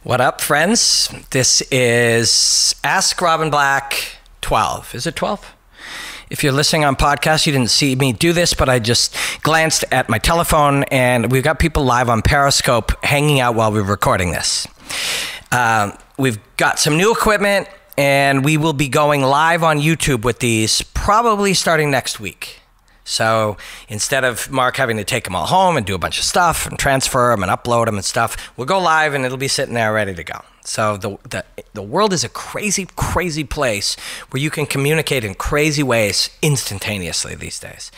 What up, friends? This is Ask Robin Black 12. Is it 12? If you're listening on podcast, you didn't see me do this, but I just glanced at my telephone, and we've got people live on Periscope hanging out while we're recording this. We've got some new equipment, and we will be going live on YouTube with these probably starting next week. So instead of Mark having to take them all home and do a bunch of stuff and transfer them and upload them and stuff, we'll go live and it'll be sitting there ready to go. So the world is a crazy, crazy place where you can communicate in crazy ways instantaneously these days.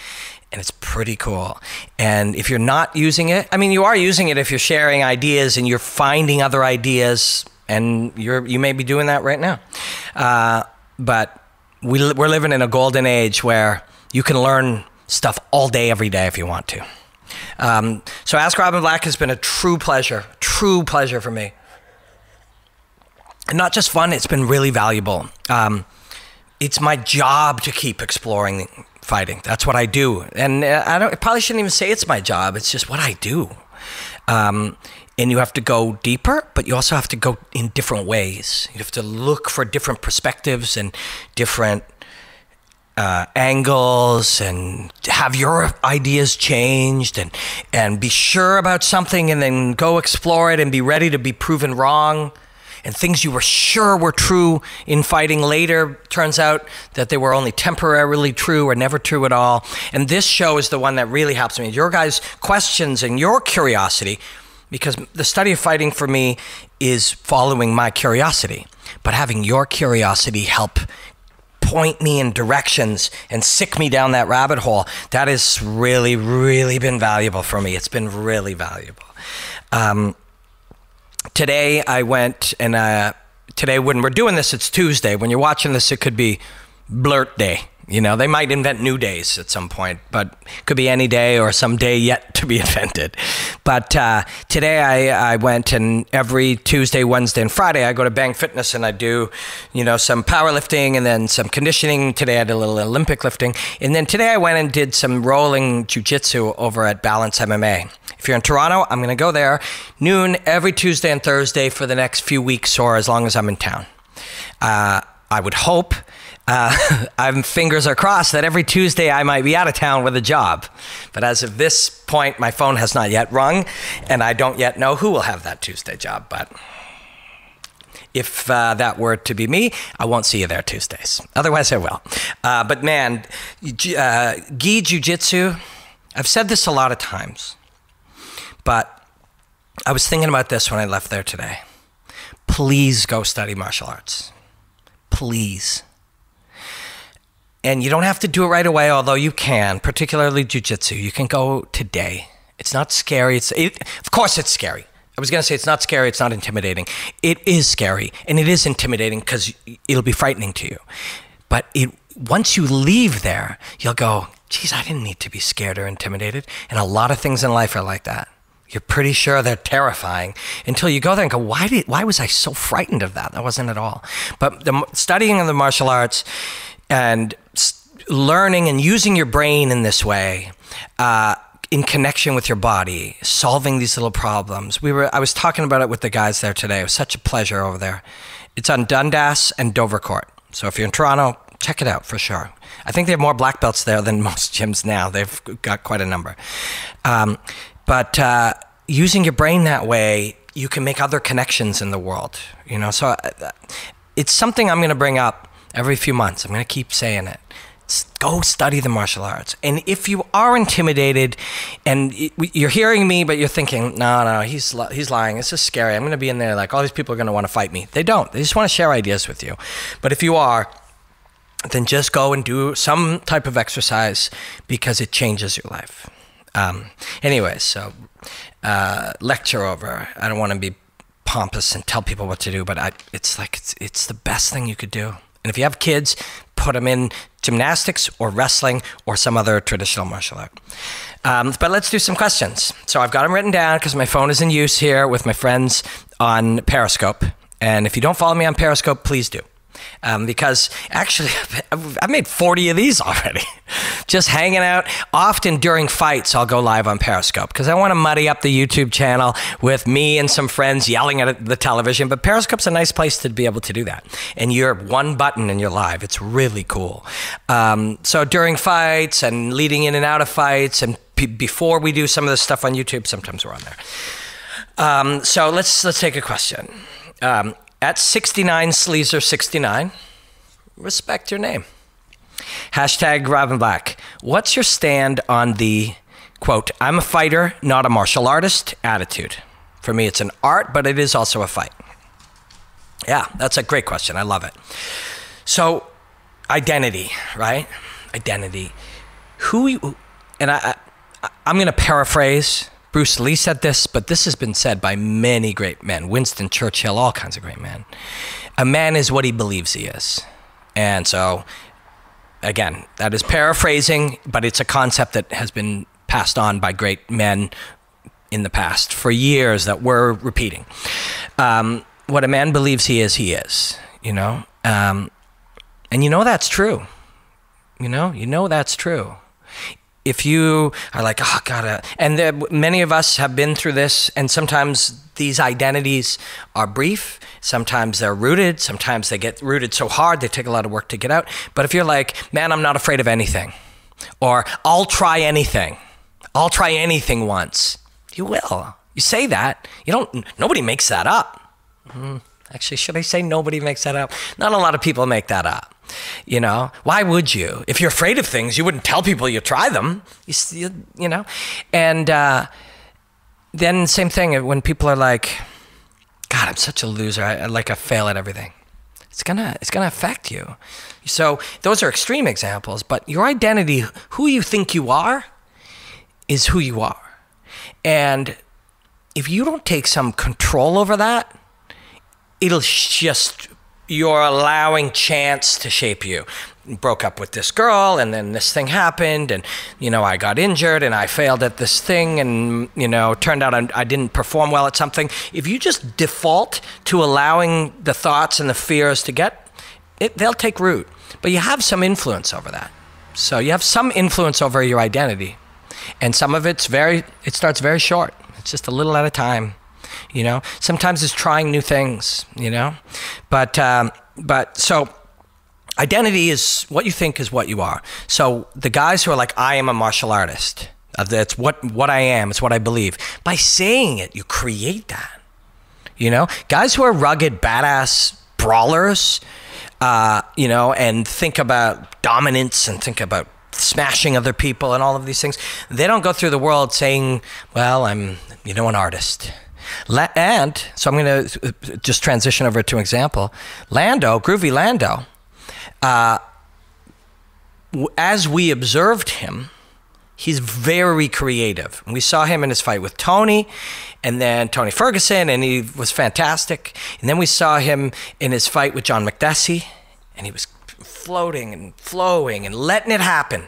And it's pretty cool. And if you're not using it, I mean, you are using it if you're sharing ideas and you're finding other ideas, and you may be doing that right now. But we're living in a golden age where you can learn stuff all day, every day if you want to. So Ask Robin Black has been a true pleasure for me. And not just fun, it's been really valuable. It's my job to keep exploring fighting. That's what I do. And I probably shouldn't even say it's my job. It's just what I do. And you have to go deeper, but you also have to go in different ways. You have to look for different perspectives and different angles, and have your ideas changed, and be sure about something, and then go explore it and be ready to be proven wrong. And things you were sure were true in fighting later turns out that they were only temporarily true or never true at all. And this show is the one that really helps me. Your guys' questions and your curiosity, because the study of fighting for me is following my curiosity, but having your curiosity help point me in directions and sick me down that rabbit hole, that has really, really been valuable for me. It's been really valuable. Today I went, and today when we're doing this, it's Tuesday. When you're watching this, it could be Blurt Day. You know, they might invent new days at some point, but it could be any day or some day yet to be invented. But today I went, and every Tuesday, Wednesday, and Friday I go to Bang Fitness and I do, some powerlifting and then some conditioning. Today I did a little Olympic lifting. And then today I went and did some rolling jiu-jitsu over at Balance MMA. If you're in Toronto, I'm going to go there noon every Tuesday and Thursday for the next few weeks, or as long as I'm in town. I would hope, fingers are crossed, that every Tuesday I might be out of town with a job. But as of this point, my phone has not yet rung, and I don't yet know who will have that Tuesday job. But if that were to be me, I won't see you there Tuesdays. Otherwise, I will. But man, gi jiu-jitsu, I've said this a lot of times, but I was thinking about this when I left there today. Please go study martial arts. Please. And you don't have to do it right away, although you can, particularly jiu-jitsu. You can go today. It's not scary. Of course it's scary. I was going to say it's not scary, it's not intimidating. It is scary, and it is intimidating because it'll be frightening to you. But once you leave there, you'll go, geez, I didn't need to be scared or intimidated. And a lot of things in life are like that. You're pretty sure they're terrifying until you go there and go, why was I so frightened of that? That wasn't at all. But the studying of the martial arts and learning and using your brain in this way, in connection with your body, solving these little problems. I was talking about it with the guys there today. It was such a pleasure over there. It's on Dundas and Dover Court. So if you're in Toronto, check it out for sure. I think they have more black belts there than most gyms now. They've got quite a number. But using your brain that way, you can make other connections in the world. So it's something I'm going to bring up every few months. I'm going to keep saying it. Go study the martial arts. And if you are intimidated and you're hearing me, but you're thinking, no, he's lying. This is scary. I'm going to be in there like all these people are going to want to fight me. They don't. They just want to share ideas with you. But if you are, then just go and do some type of exercise because it changes your life. Anyways, so lecture over. I don't want to be pompous and tell people what to do, but it's the best thing you could do. And if you have kids, put them in gymnastics or wrestling or some other traditional martial art. But let's do some questions. So I've got them written down because my phone is in use here with my friends on Periscope. And if you don't follow me on Periscope, please do. Because actually, I've made 40 of these already. Just hanging out. Often during fights, I'll go live on Periscope because I want to muddy up the YouTube channel with me and some friends yelling at the television. But Periscope's a nice place to be able to do that. And you're one button and you're live. It's really cool. So during fights and leading in and out of fights and before we do some of the stuff on YouTube, sometimes we're on there. So let's take a question. At 69 Sleazer 69, respect your name. Hashtag Robin Black. What's your stand on the, quote, I'm a fighter, not a martial artist attitude? For me, it's an art, but it is also a fight. Yeah, that's a great question. I love it. So, identity, right? Identity. And I'm going to paraphrase. Bruce Lee said this, but this has been said by many great men. Winston Churchill, all kinds of great men. A man is what he believes he is. And so, again, that is paraphrasing, but it's a concept that has been passed on by great men in the past for years that we're repeating. What a man believes he is, you know? And you know that's true. You know that's true. If you are like, oh, God, and many of us have been through this, and sometimes these identities are brief, sometimes they're rooted, sometimes they get rooted so hard, they take a lot of work to get out. But if you're like, man, I'm not afraid of anything, or I'll try anything once, you will. You say that, nobody makes that up. Actually, should I say nobody makes that up? Not a lot of people make that up. You know, why would you? If you're afraid of things, you wouldn't tell people you try them, you know? And then same thing when people are like, God, I'm such a loser. I fail at everything. It's gonna affect you. So those are extreme examples, but your identity, who you think you are, is who you are. And if you don't take some control over that, it'll just... You're allowing chance to shape you. Broke up with this girl, and then this thing happened, and, I got injured, and I failed at this thing, and, turned out I didn't perform well at something. If you just default to allowing the thoughts and the fears to get it, they'll take root. But you have some influence over that. So you have some influence over your identity. And some of it starts very short. It's just a little at a time. Sometimes it's trying new things, but so identity is what you think is what you are. So the guys who are like, I am a martial artist, that's what I am, it's what I believe. By saying it, you create that, guys who are rugged, badass brawlers, and think about dominance and think about smashing other people and all of these things. They don't go through the world saying, well, I'm, an artist. And so I'm going to just transition over to an example. Groovy Lando, as we observed him, he's very creative. We saw him in his fight with Tony, and then Tony Ferguson, and he was fantastic. And then we saw him in his fight with John McDessie, and he was floating and flowing and letting it happen.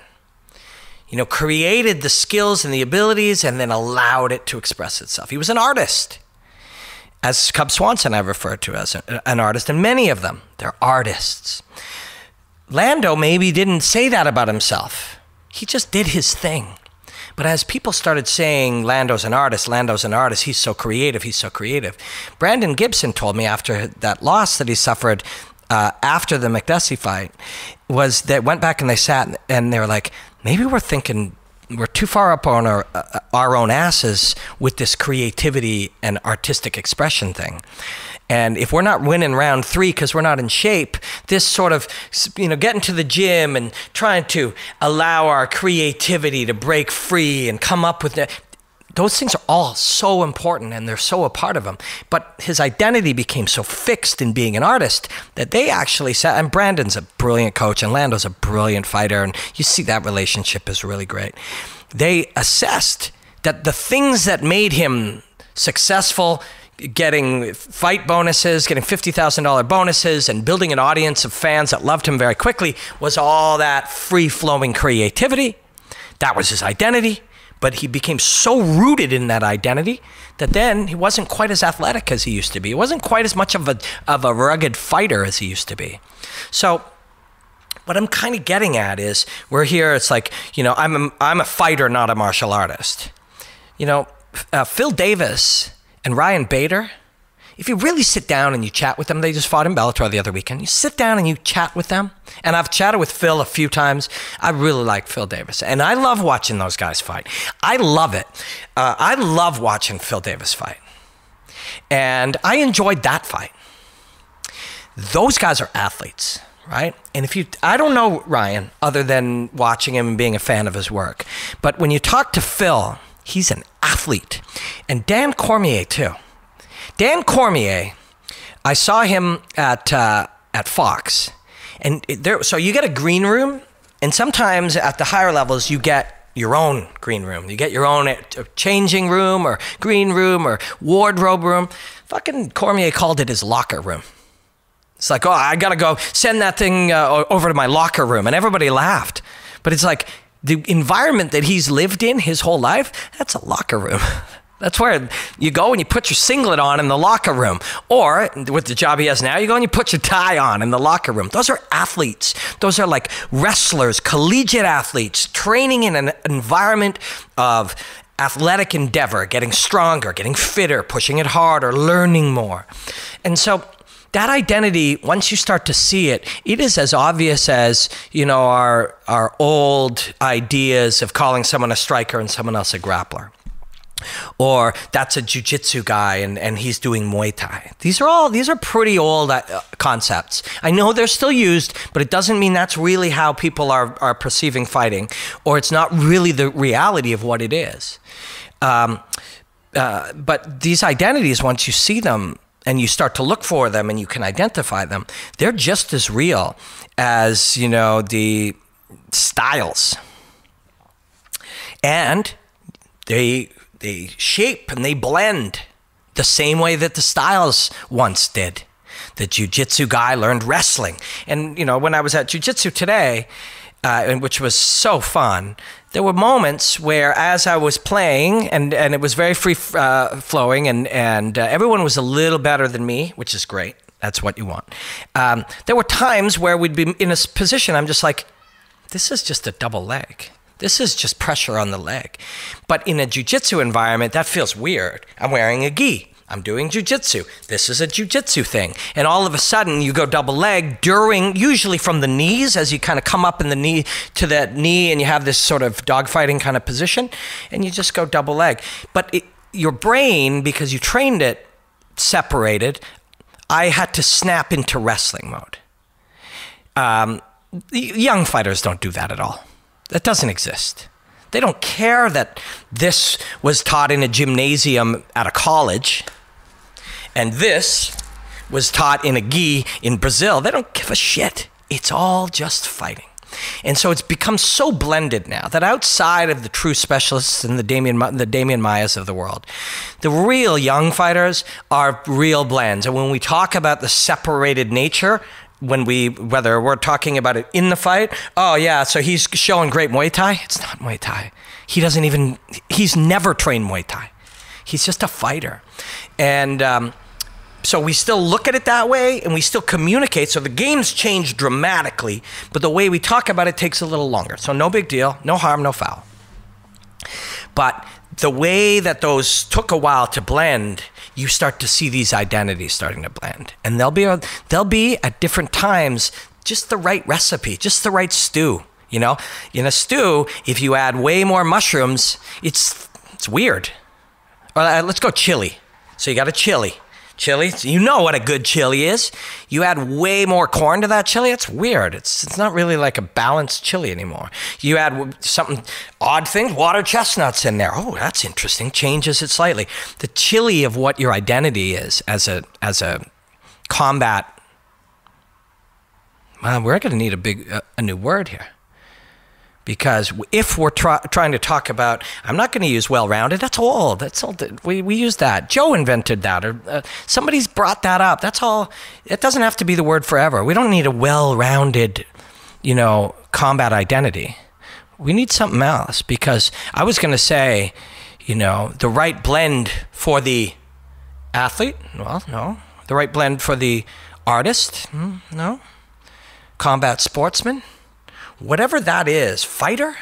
Created the skills and the abilities and then allowed it to express itself. He was an artist. As Cub Swanson I refer to as an artist, and many of them, they're artists. Lando maybe didn't say that about himself. He just did his thing. But as people started saying, Lando's an artist, he's so creative. Brandon Gibson told me after that loss that he suffered after the McDessie fight, was that went back and they sat and they were like, maybe we're thinking we're too far up on our own asses with this creativity and artistic expression thing. And if we're not winning round 3 because we're not in shape, this sort of, getting to the gym and trying to allow our creativity to break free and come up with it, those things are all so important and they're so a part of him. But his identity became so fixed in being an artist that they actually said, and Brandon's a brilliant coach and Lando's a brilliant fighter, and you see that relationship is really great. They assessed that the things that made him successful, getting fight bonuses, getting $50,000 bonuses, and building an audience of fans that loved him very quickly, was all that free-flowing creativity. That was his identity. But he became so rooted in that identity that then he wasn't quite as athletic as he used to be. He wasn't quite as much of a rugged fighter as he used to be. So what I'm kind of getting at is, we're here, it's like, I'm a fighter, not a martial artist. Phil Davis and Ryan Bader, if you really sit down and you chat with them, they just fought in Bellator the other weekend. You sit down and you chat with them, and I've chatted with Phil a few times. I really like Phil Davis, and I love watching those guys fight. I love it. I love watching Phil Davis fight, and I enjoyed that fight. Those guys are athletes, right? And I don't know Ryan other than watching him and being a fan of his work, but when you talk to Phil, he's an athlete, and Dan Cormier too. Dan Cormier, I saw him at Fox, and so you get a green room, and sometimes at the higher levels you get your own green room. You get your own changing room or green room or wardrobe room. Fucking Cormier called it his locker room. It's like, oh, I gotta go send that thing over to my locker room, and everybody laughed. But it's like, the environment that he's lived in his whole life, that's a locker room. That's where you go and you put your singlet on in the locker room. Or, with the job he has now, you go and you put your tie on in the locker room. Those are athletes. Those are like wrestlers, collegiate athletes, training in an environment of athletic endeavor, getting stronger, getting fitter, pushing it harder, learning more. And so that identity, once you start to see it, it is as obvious as, our old ideas of calling someone a striker and someone else a grappler. Or that's a jiu-jitsu guy and he's doing Muay Thai. These are pretty old concepts. I know they're still used, but it doesn't mean that's really how people are perceiving fighting, or it's not really the reality of what it is. But these identities, once you see them and you start to look for them and you can identify them, they're just as real as, the styles. And they shape and they blend the same way that the styles once did. The jiu-jitsu guy learned wrestling. And, when I was at jiu-jitsu today, which was so fun, there were moments where, as I was playing, and it was very free flowing, and everyone was a little better than me, which is great. That's what you want. There were times where we'd be in a position, I'm just like, this is just a double leg. This is just pressure on the leg. But in a jiu-jitsu environment, that feels weird. I'm wearing a gi. I'm doing jiu-jitsu. This is a jiu-jitsu thing. And all of a sudden, you go double leg usually from the knees, as you kind of come up in the knee to that knee, and you have this sort of dogfighting kind of position, and you just go double leg. But your brain, because you trained it separated, I had to snap into wrestling mode. Young fighters don't do that at all. That doesn't exist. They don't care that this was taught in a gymnasium at a college and this was taught in a gi in Brazil. They don't give a shit. It's all just fighting. And so it's become so blended now that outside of the true specialists and the Damian Mayas of the world, the real young fighters are real blends. And when we talk about the separated nature, whether we're talking about it in the fight, oh yeah, so he's showing great Muay Thai. It's not Muay Thai. He's never trained Muay Thai. He's just a fighter. And so we still look at it that way and we still communicate. So the game's changed dramatically, but the way we talk about it takes a little longer. So no big deal, no harm, no foul. But the way that those took a while to blend, you start to see these identities starting to blend. And they'll be at different times just the right recipe, just the right stew. In a stew, if you add way more mushrooms, it's weird. Let's go chili. So you got a chili. Chili, you know what a good chili is. You add way more corn to that chili, it's weird. It's not really like a balanced chili anymore. You add something odd things, water chestnuts in there. Oh, that's interesting. Changes it slightly. The chili of what your identity is as a combat. We're going to need a new word here. Because if we're trying to talk about, I'm not going to use well-rounded. That's old. That's old. We use that. Joe invented that, or somebody's brought that up. That's all. It doesn't have to be the word forever. We don't need a well-rounded, combat identity. We need something else, because I was going to say, the right blend for the athlete? Well, no. The right blend for the artist? No. Combat sportsman? Whatever that is, fighter?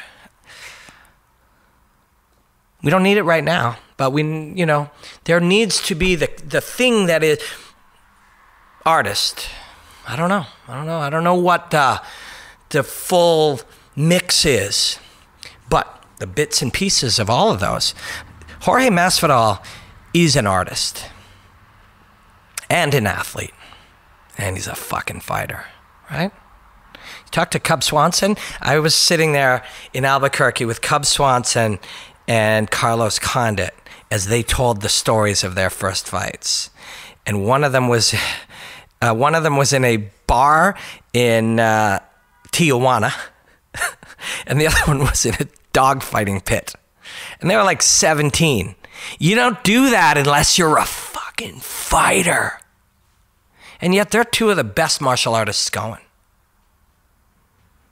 We don't need it right now, but there needs to be the thing that is artist. I don't know. I don't know what the full mix is, but the bits and pieces of all of those. Jorge Masvidal is an artist and an athlete, and he's a fucking fighter, right? You talk to Cub Swanson. I was sitting there in Albuquerque with Cub Swanson and Carlos Condit as they told the stories of their first fights, and one of them was in a bar in Tijuana, and the other one was in a dogfighting pit, and they were like 17. You don't do that unless you're a fucking fighter, and yet they're two of the best martial artists going.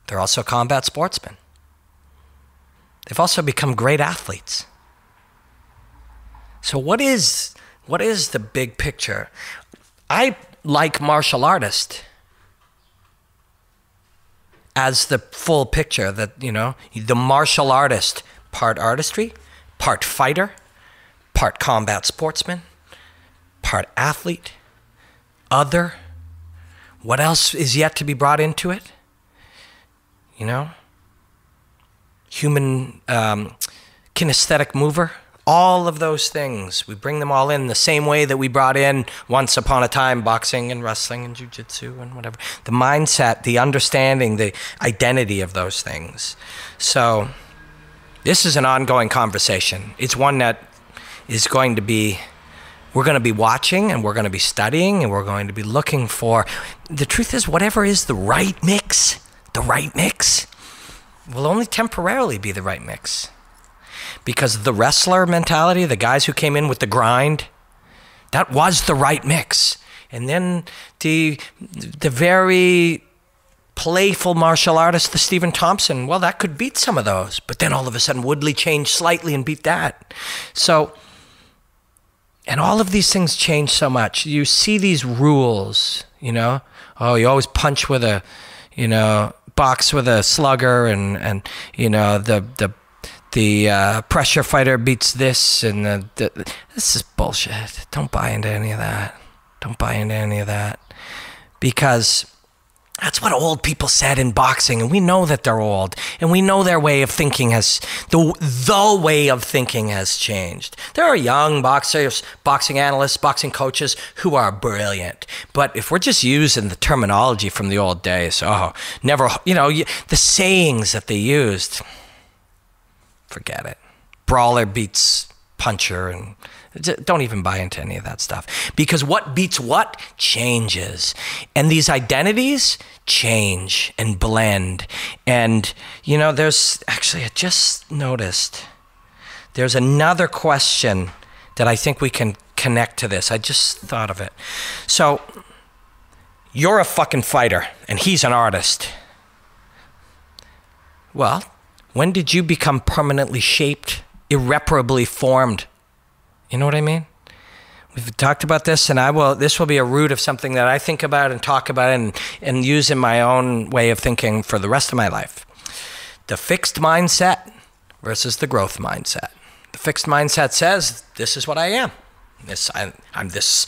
They're also combat sportsmen. They've also become great athletes. So what is the big picture? I like martial artist as the full picture, that, the martial artist, part artistry, part fighter, part combat sportsman, part athlete, other. What else is yet to be brought into it? Human kinesthetic mover, all of those things. We bring them all in the same way that we brought in once upon a time boxing and wrestling and jiu-jitsu and whatever. The mindset, the understanding, the identity of those things. So this is an ongoing conversation. It's one that is going to be, we're going to be watching, and we're going to be studying, and we're going to be looking for. The truth is, whatever is the right mix will only temporarily be the right mix. Because the wrestler mentality, the guys who came in with the grind, that was the right mix. And then the very playful martial artist, the Stephen Thompson, well, that could beat some of those. But then all of a sudden Woodley changed slightly and beat that. So, and all of these things change so much. You see these rules, oh, you always punch with a, box with a slugger, and the pressure fighter beats this, and this is bullshit. Don't buy into any of that. Because that's what old people said in boxing, and we know that they're old, and we know their way of thinking the way of thinking has changed. There are young boxers, boxing analysts, boxing coaches who are brilliant, but if we're just using the terminology from the old days, the sayings that they used, forget it. Brawler beats puncher, and don't even buy into any of that stuff. Because what beats what changes. And these identities change and blend. And, there's actually, I just noticed, there's another question that I think we can connect to this. I just thought of it. So, you're a fucking fighter, and he's an artist. Well, when did you become permanently shaped, irreparably formed? You know what I mean? We've talked about this, and this will be a root of something that I think about and talk about and use in my own way of thinking for the rest of my life. The fixed mindset versus the growth mindset. The fixed mindset says, this is what I am. I'm this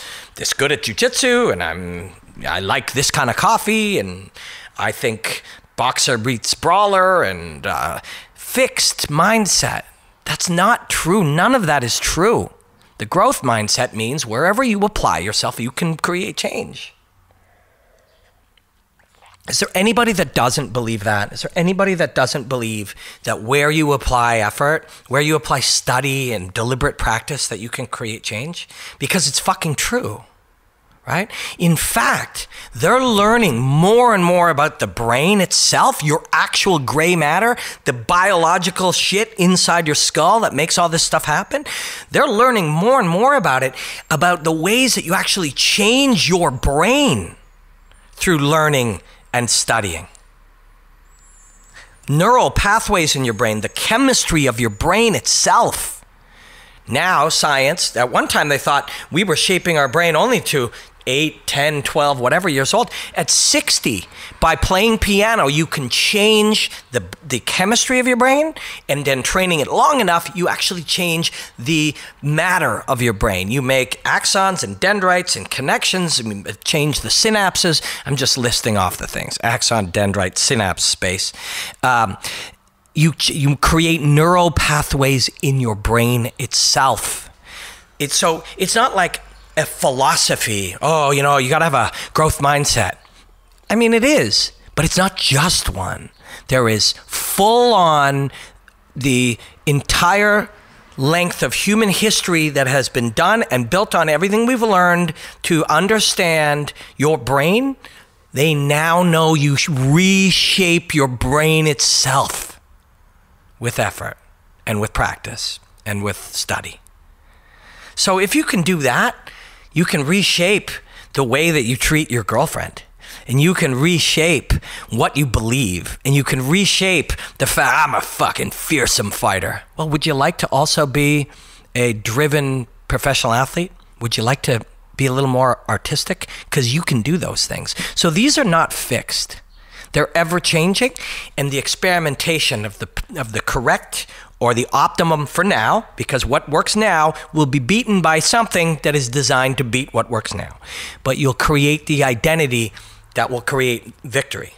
good at jiu-jitsu, and I like this kind of coffee, and I think boxer beats brawler, and fixed mindset. That's not true. None of that is true. The growth mindset means wherever you apply yourself, you can create change. Is there anybody that doesn't believe that? Is there anybody that doesn't believe that where you apply effort, where you apply study and deliberate practice, that you can create change? Because it's fucking true. Right? In fact, they're learning more and more about the brain itself, your actual gray matter, the biological shit inside your skull that makes all this stuff happen. They're learning more and more about it, about the ways that you actually change your brain through learning and studying. neural pathways in your brain, the chemistry of your brain itself. Now, science, at one time they thought we were shaping our brain only to 8, 10, 12, whatever years old. At 60, by playing piano, you can change the chemistry of your brain, and then training it long enough, you actually change the matter of your brain. You make axons and dendrites and connections, change the synapses. I'm just listing off the things. Axon, dendrite, synapse space. You create neural pathways in your brain itself. It's not like a philosophy. Oh, you gotta have a growth mindset. I mean, it is, but it's not just one. There is full on the entire length of human history that has been done and built on everything we've learned to understand your brain. They now know you reshape your brain itself with effort and with practice and with study. So if you can do that, you can reshape the way that you treat your girlfriend, and you can reshape what you believe, and you can reshape the fact, I'm a fucking fearsome fighter. Well, would you like to also be a driven professional athlete? Would you like to be a little more artistic? Because you can do those things. So these are not fixed. They're ever changing, and the experimentation of the correct or the optimum for now, because what works now will be beaten by something that is designed to beat what works now. But you'll create the identity that will create victory.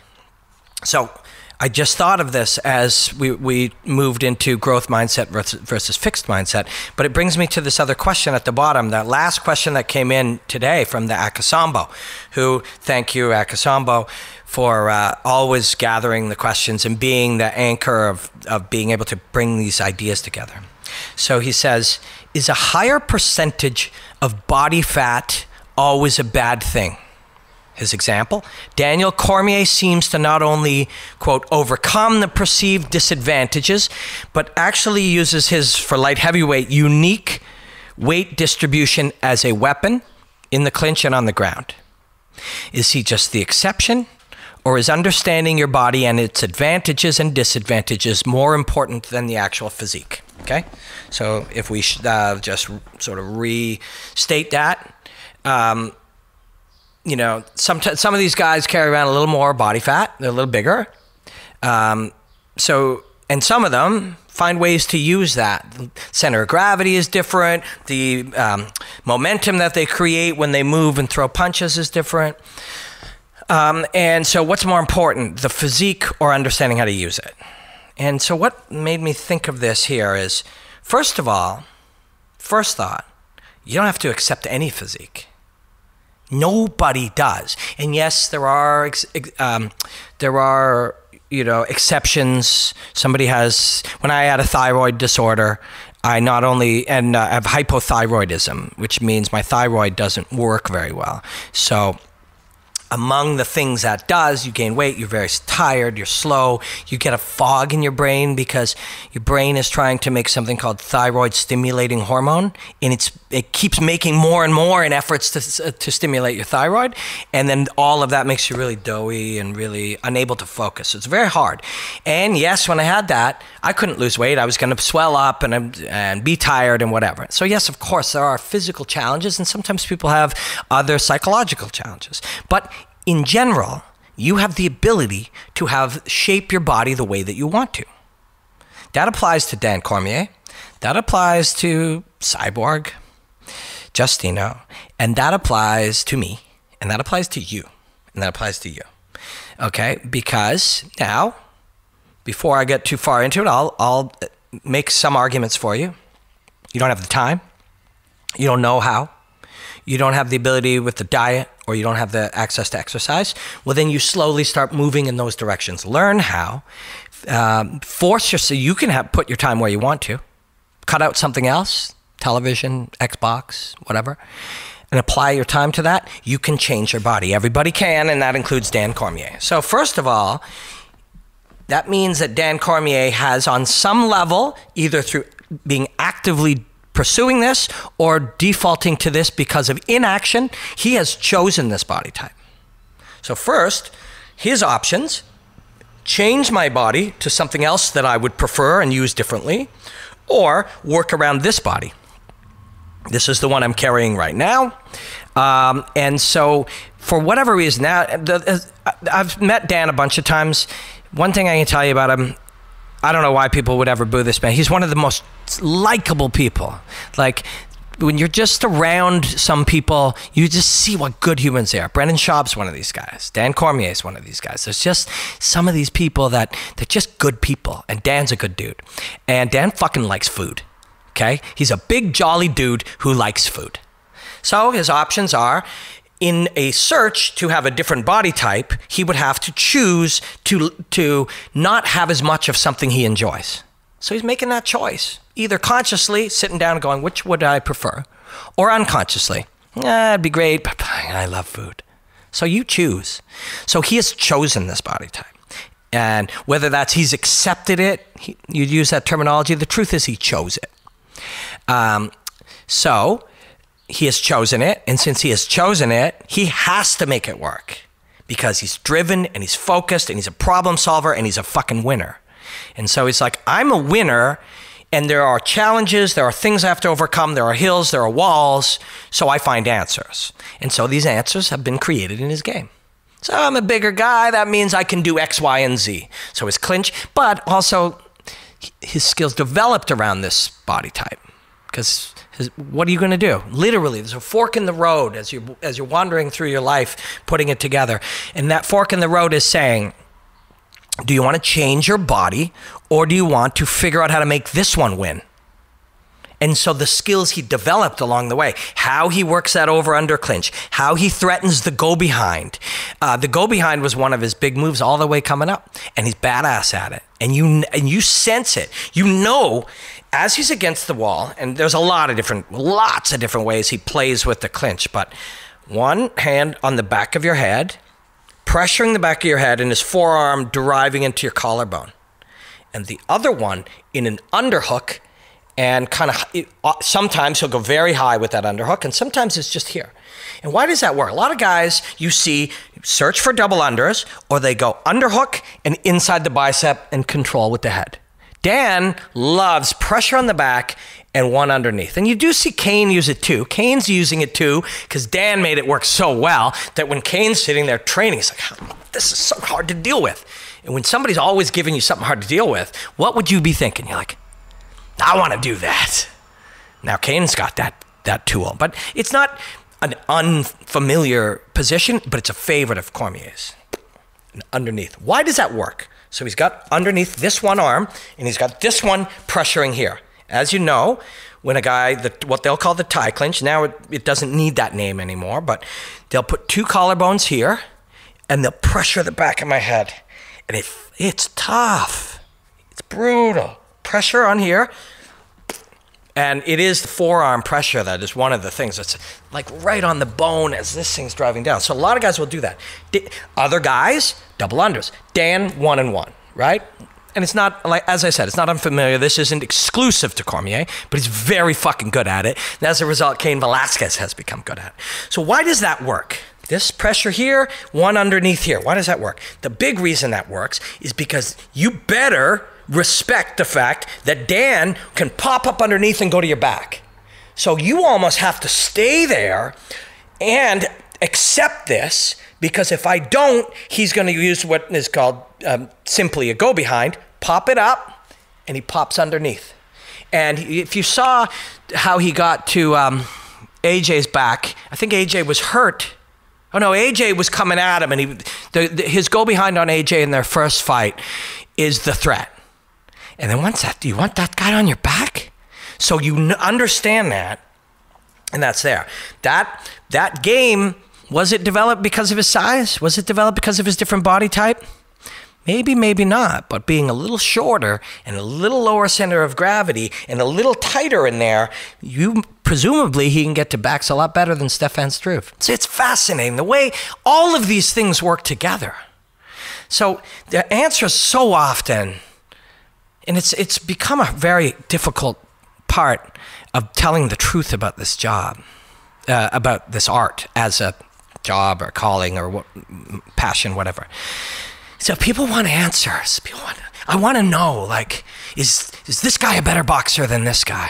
So I just thought of this as we moved into growth mindset versus fixed mindset, but it brings me to this other question at the bottom, that last question that came in today from the Akasambo, who, thank you, Akasambo, for always gathering the questions and being the anchor of being able to bring these ideas together. So he says, is a higher percentage of body fat always a bad thing? His example, Daniel Cormier seems to not only, quote, overcome the perceived disadvantages, but actually uses his, for light heavyweight, unique weight distribution as a weapon in the clinch and on the ground. Is he just the exception? Or is understanding your body and its advantages and disadvantages more important than the actual physique? Okay, so if we just sort of restate that, some of these guys carry around a little more body fat; they're a little bigger. And some of them find ways to use that. The center of gravity is different. The momentum that they create when they move and throw punches is different. And so what's more important, the physique or understanding how to use it? And so what made me think of this here is, first of all, first thought, you don't have to accept any physique. Nobody does. And yes, there are exceptions. Somebody has, when I had a thyroid disorder, I not only have hypothyroidism, which means my thyroid doesn't work very well. So among the things that does, you gain weight, you're very tired, you're slow, you get a fog in your brain because your brain is trying to make something called thyroid stimulating hormone, and it keeps making more and more in efforts to stimulate your thyroid, and then all of that makes you really doughy and really unable to focus. So it's very hard. And yes, when I had that, I couldn't lose weight. I was going to swell up and be tired and whatever. So yes, of course, there are physical challenges, and sometimes people have other psychological challenges. But in general, you have the ability to shape your body the way that you want to. That applies to Dan Cormier. That applies to Cyborg, Justino, and that applies to me, and that applies to you, and that applies to you. Okay, because now, before I get too far into it, I'll make some arguments for you. You don't have the time. You don't know how. You don't have the ability with the diet, or you don't have the access to exercise. Well, then you slowly start moving in those directions. Learn how. Force yourself. You can put your time where you want to. Cut out something else, television, Xbox, whatever, and apply your time to that. You can change your body. Everybody can, and that includes Dan Cormier. So first of all, that means that Dan Cormier has, on some level, either through being actively pursuing this or defaulting to this because of inaction, he has chosen this body type. So first, his options change my body to something else that I would prefer and use differently, or work around this body. This is the one I'm carrying right now. And so for whatever reason, now I've met Dan a bunch of times. One thing I can tell you about him, I don't know why people would ever boo this man. He's one of the most likable people. Like, when you're just around some people, you just see what good humans they are. Brendan Schaub's one of these guys. Dan Cormier is one of these guys. There's just some of these people they're just good people. And Dan's a good dude. And Dan fucking likes food, okay? He's a big, jolly dude who likes food. So his options are, in a search to have a different body type, he would have to choose to not have as much of something he enjoys. So he's making that choice, either consciously sitting down and going, which would I prefer? Or unconsciously, it'd be great, but I love food. So you choose. So he has chosen this body type. And whether that's he's accepted it, you'd use that terminology, the truth is he chose it. So he has chosen it, and since he has chosen it, he has to make it work because he's driven and he's focused and he's a problem solver and he's a fucking winner. And so he's like, I'm a winner, and there are challenges, there are things I have to overcome, there are hills, there are walls, so I find answers. And so these answers have been created in his game. So I'm a bigger guy, that means I can do X, Y, and Z. So his clinch, but also his skills developed around this body type. Because what are you going to do? Literally, there's a fork in the road as you're wandering through your life, putting it together. And that fork in the road is saying, do you want to change your body, or do you want to figure out how to make this one win? And so the skills he developed along the way, how he works that over-under clinch, how he threatens the go-behind. The go-behind was one of his big moves all the way coming up, and he's badass at it. And you sense it. You know, as he's against the wall, and there's lots of different ways he plays with the clinch, but one hand on the back of your head, pressuring the back of your head, and his forearm deriving into your collarbone. And the other one in an underhook, and kind of, sometimes he'll go very high with that underhook, and sometimes it's just here. And why does that work? A lot of guys you see search for double unders, or they go underhook and inside the bicep and control with the head. Dan loves pressure on the back and one underneath. And you do see Kane use it too. Kane's using it too because Dan made it work so well that when Kane's sitting there training, he's like, this is so hard to deal with. And when somebody's always giving you something hard to deal with, what would you be thinking? You're like, I want to do that. Now Kane's got that tool, but it's not an unfamiliar position, but it's a favorite of Cormier's. Underneath. Why does that work? So he's got underneath this one arm, and he's got this one pressuring here. As you know, when a guy, what they'll call the tie clinch, now it doesn't need that name anymore, but they'll put two collarbones here, and they'll pressure the back of my head. And it's tough. It's brutal. Pressure on here. And it is the forearm pressure that is one of the things that's like right on the bone as this thing's driving down. So a lot of guys will do that. Other guys, double unders. Dan, 1-1, right? And it's not, like as I said, it's not unfamiliar. This isn't exclusive to Cormier, but he's very fucking good at it. And as a result, Cain Velasquez has become good at it. So why does that work? This pressure here, one underneath here. Why does that work? The big reason that works is because you better respect the fact that Dan can pop up underneath and go to your back. So you almost have to stay there and accept this, because if I don't, he's going to use what is called simply a go behind, pop it up, and he pops underneath. And if you saw how he got to AJ's back, I think AJ was hurt. Oh no, AJ was coming at him, and his go behind on AJ in their first fight is the threat. And then once that, do you want that guy on your back? So you understand that, and that's there. That game, was it developed because of his size? Was it developed because of his different body type? Maybe, maybe not, but being a little shorter and a little lower center of gravity and a little tighter in there, presumably he can get to backs a lot better than Stefan Struve. So it's fascinating the way all of these things work together. So the answer is so often, and it's become a very difficult part of telling the truth about this job, about this art as a job or calling or passion, whatever. So people want answers. I want to know, like, is this guy a better boxer than this guy?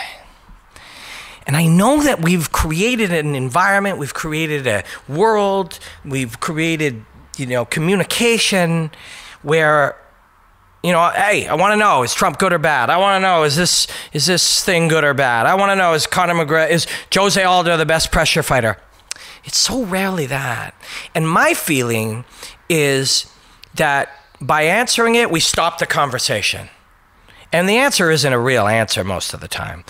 And I know that we've created an environment, we've created a world, we've created, communication where, hey, I want to know, is Trump good or bad? I want to know, is this thing good or bad? I want to know, is Jose Aldo the best pressure fighter? It's so rarely that. And my feeling is that by answering it, we stop the conversation. And the answer isn't a real answer most of the time.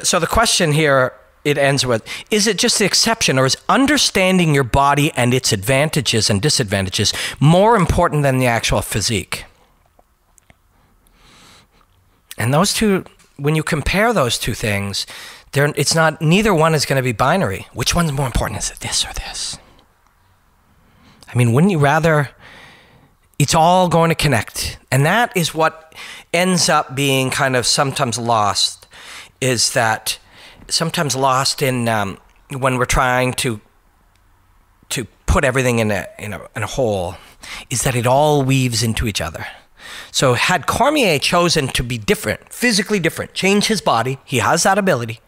So the question here, it ends with, is it just the exception, or is understanding your body and its advantages and disadvantages more important than the actual physique? And those two, when you compare those two things, neither one is going to be binary. Which one's more important? Is it this or this? I mean, wouldn't you rather... It's all going to connect. And that is what ends up being kind of sometimes lost, is that sometimes lost in when we're trying to put everything in a whole, is that it all weaves into each other. So had Cormier chosen to be different, physically different, change his body, he has that ability.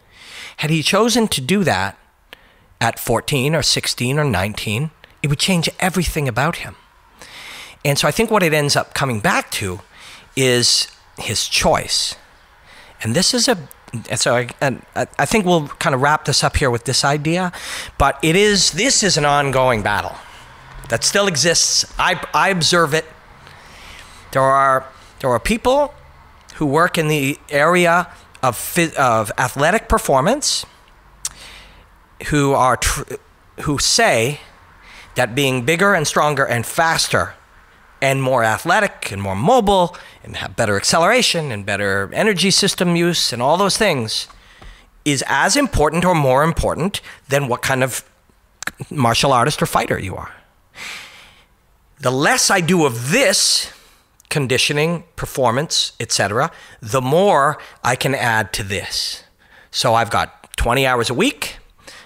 Had he chosen to do that at 14 or 16 or 19, it would change everything about him. And so I think what it ends up coming back to is his choice. And this is I think we'll kind of wrap this up here with this idea, but this is an ongoing battle that still exists. I observe it. There are people who work in the area of athletic performance who say that being bigger and stronger and faster and more athletic and more mobile and have better acceleration and better energy system use and all those things is as important or more important than what kind of martial artist or fighter you are. The less I do of this, conditioning, performance, etc., the more I can add to this. So I've got 20 hours a week,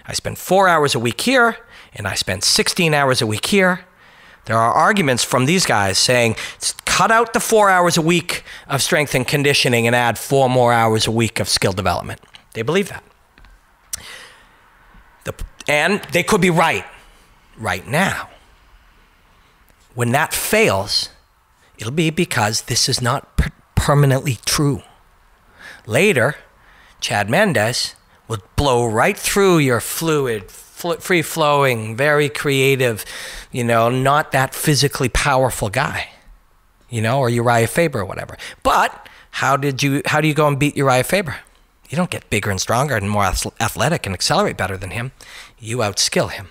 I spend 4 hours a week here, and I spend 16 hours a week here. There are arguments from these guys saying, cut out the 4 hours a week of strength and conditioning and add 4 more hours a week of skill development. They believe that. And they could be right now. When that fails, it'll be because this is not permanently true. Later, Chad Mendes will blow right through your fluid, free-flowing, very creative, not that physically powerful guy, or Uriah Faber or whatever. But how do you go and beat Uriah Faber? You don't get bigger and stronger and more athletic and accelerate better than him. You outskill him.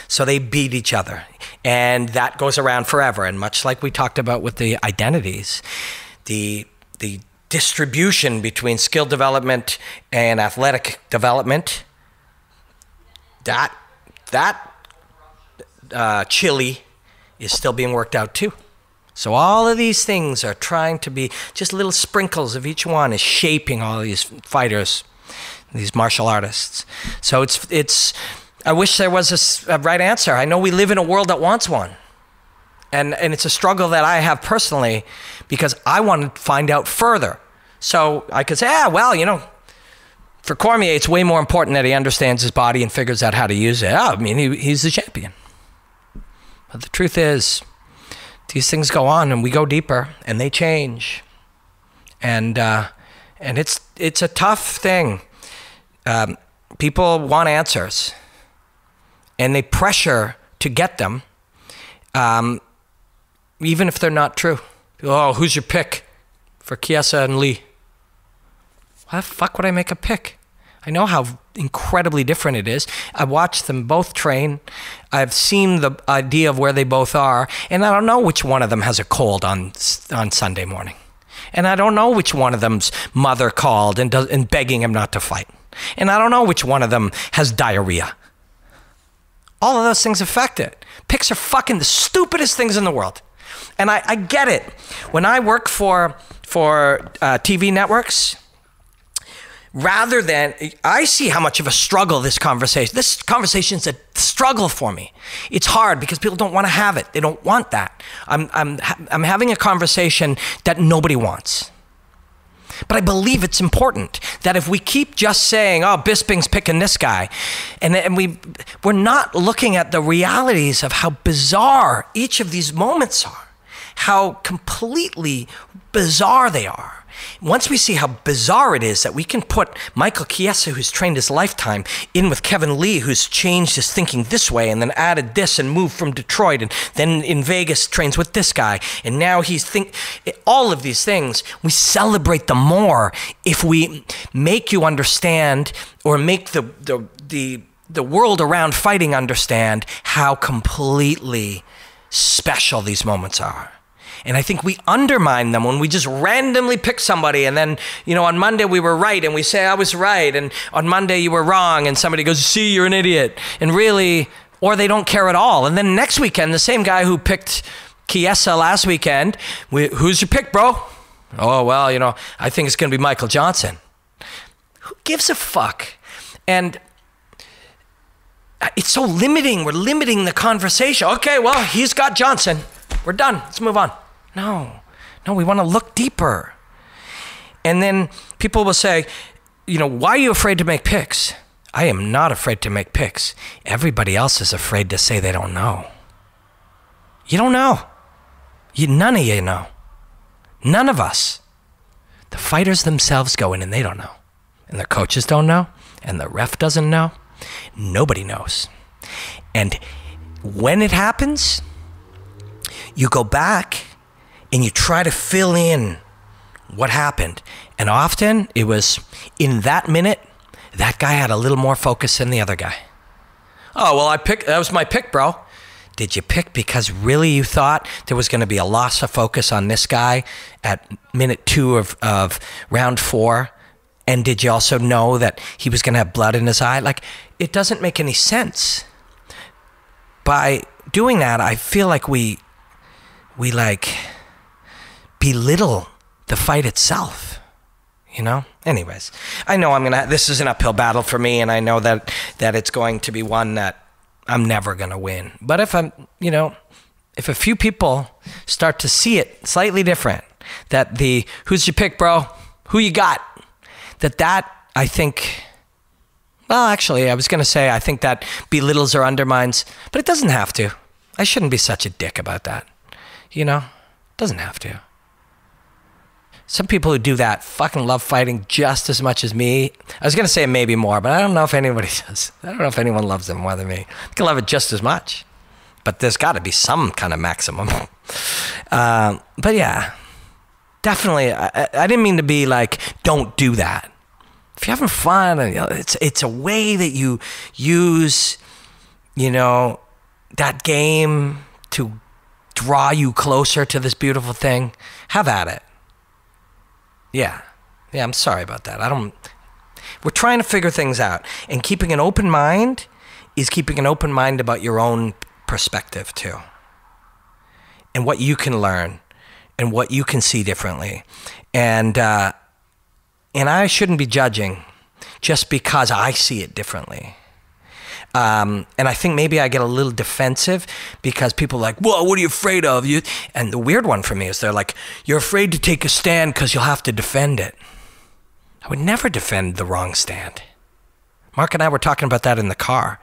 So they beat each other. And that goes around forever. And much like we talked about with the identities, the distribution between skill development and athletic development, that chili is still being worked out too. So all of these things are trying to be just little sprinkles of each one is shaping all these fighters, these martial artists. So it's I wish there was a right answer. I know we live in a world that wants one. And it's a struggle that I have personally because I want to find out further. So I could say, for Cormier, it's way more important that he understands his body and figures out how to use it. He's the champion. But the truth is, these things go on and we go deeper and they change. And it's a tough thing. People want answers and they pressure to get them, even if they're not true. Oh, who's your pick for Chiesa and Lee? Why the fuck would I make a pick? I know how incredibly different it is. I watched them both train. I've seen the idea of where they both are, and I don't know which one of them has a cold on Sunday morning. And I don't know which one of them's mother called and begging him not to fight. And I don't know which one of them has diarrhea. All of those things affect it. Picks are fucking the stupidest things in the world. And I get it. When I work for TV networks, rather than, I see how much of a struggle this conversation is a struggle for me. It's hard because people don't want to have it. They don't want that. I'm having a conversation that nobody wants. But I believe it's important that if we keep just saying, oh, Bisping's picking this guy, and we're not looking at the realities of how bizarre each of these moments are, how completely bizarre they are. Once we see how bizarre it is that we can put Michael Chiesa, who's trained his lifetime, in with Kevin Lee, who's changed his thinking this way and then added this and moved from Detroit, and then in Vegas trains with this guy, and now all of these things, we celebrate them more if we make you understand, or make the world around fighting understand how completely special these moments are. And I think we undermine them when we just randomly pick somebody, and then, on Monday we were right, and we say I was right, and on Monday you were wrong, and somebody goes, see, you're an idiot. And really, or they don't care at all. And then next weekend, the same guy who picked Chiesa last weekend, who's your pick, bro? Oh, well, I think it's going to be Michael Johnson. Who gives a fuck? And it's so limiting. We're limiting the conversation. Okay, well, he's got Johnson. We're done. Let's move on. No, we want to look deeper. And then people will say, why are you afraid to make picks? I am not afraid to make picks. Everybody else is afraid to say they don't know. You don't know. None of you know. None of us. The fighters themselves go in and they don't know. And their coaches don't know. And the ref doesn't know. Nobody knows. And when it happens, you go back and you try to fill in what happened. And often it was in that minute, that guy had a little more focus than the other guy. Oh, well, that was my pick, bro. Did you pick because really you thought there was going to be a loss of focus on this guy at minute 2 of round 4? And did you also know that he was going to have blood in his eye? Like, it doesn't make any sense. By doing that, I feel like we belittle the fight itself, Anyways, I know this is an uphill battle for me, and I know that it's going to be one that I'm never going to win. But if if a few people start to see it slightly different, that who's your pick, bro? Who you got? That I think, well, actually, I was going to say, I think that belittles or undermines, but it doesn't have to. I shouldn't be such a dick about that. It doesn't have to. Some people who do that fucking love fighting just as much as me. I was going to say maybe more, but I don't know if anybody does. I don't know if anyone loves them more than me. I can love it just as much. But there's got to be some kind of maximum. But yeah, definitely. I didn't mean to be like, don't do that. If you're having fun, it's a way that you use, that game to draw you closer to this beautiful thing. Have at it. Yeah, I'm sorry about that. We're trying to figure things out. And keeping an open mind is keeping an open mind about your own perspective too. And what you can learn and what you can see differently. And I shouldn't be judging just because I see it differently. And I think maybe I get a little defensive because people are like, whoa, what are you afraid of? And the weird one for me is they're like, you're afraid to take a stand because you'll have to defend it. I would never defend the wrong stand. Mark and I were talking about that in the car.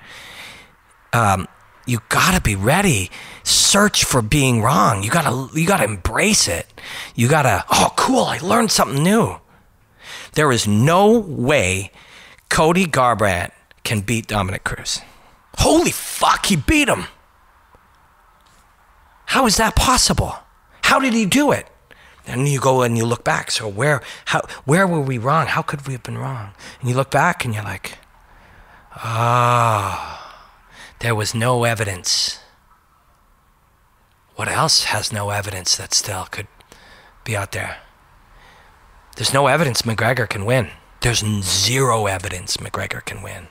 You gotta be ready. Search for being wrong. You gotta embrace it. You gotta, oh, cool, I learned something new. There is no way Cody Garbrandt can beat Dominic Cruz. Holy fuck, he beat him. How is that possible? How did he do it? And you go and you look back. So where were we wrong? How could we have been wrong? And you look back and you're like, there was no evidence. What else has no evidence that still could be out there? There's no evidence McGregor can win. There's zero evidence McGregor can win.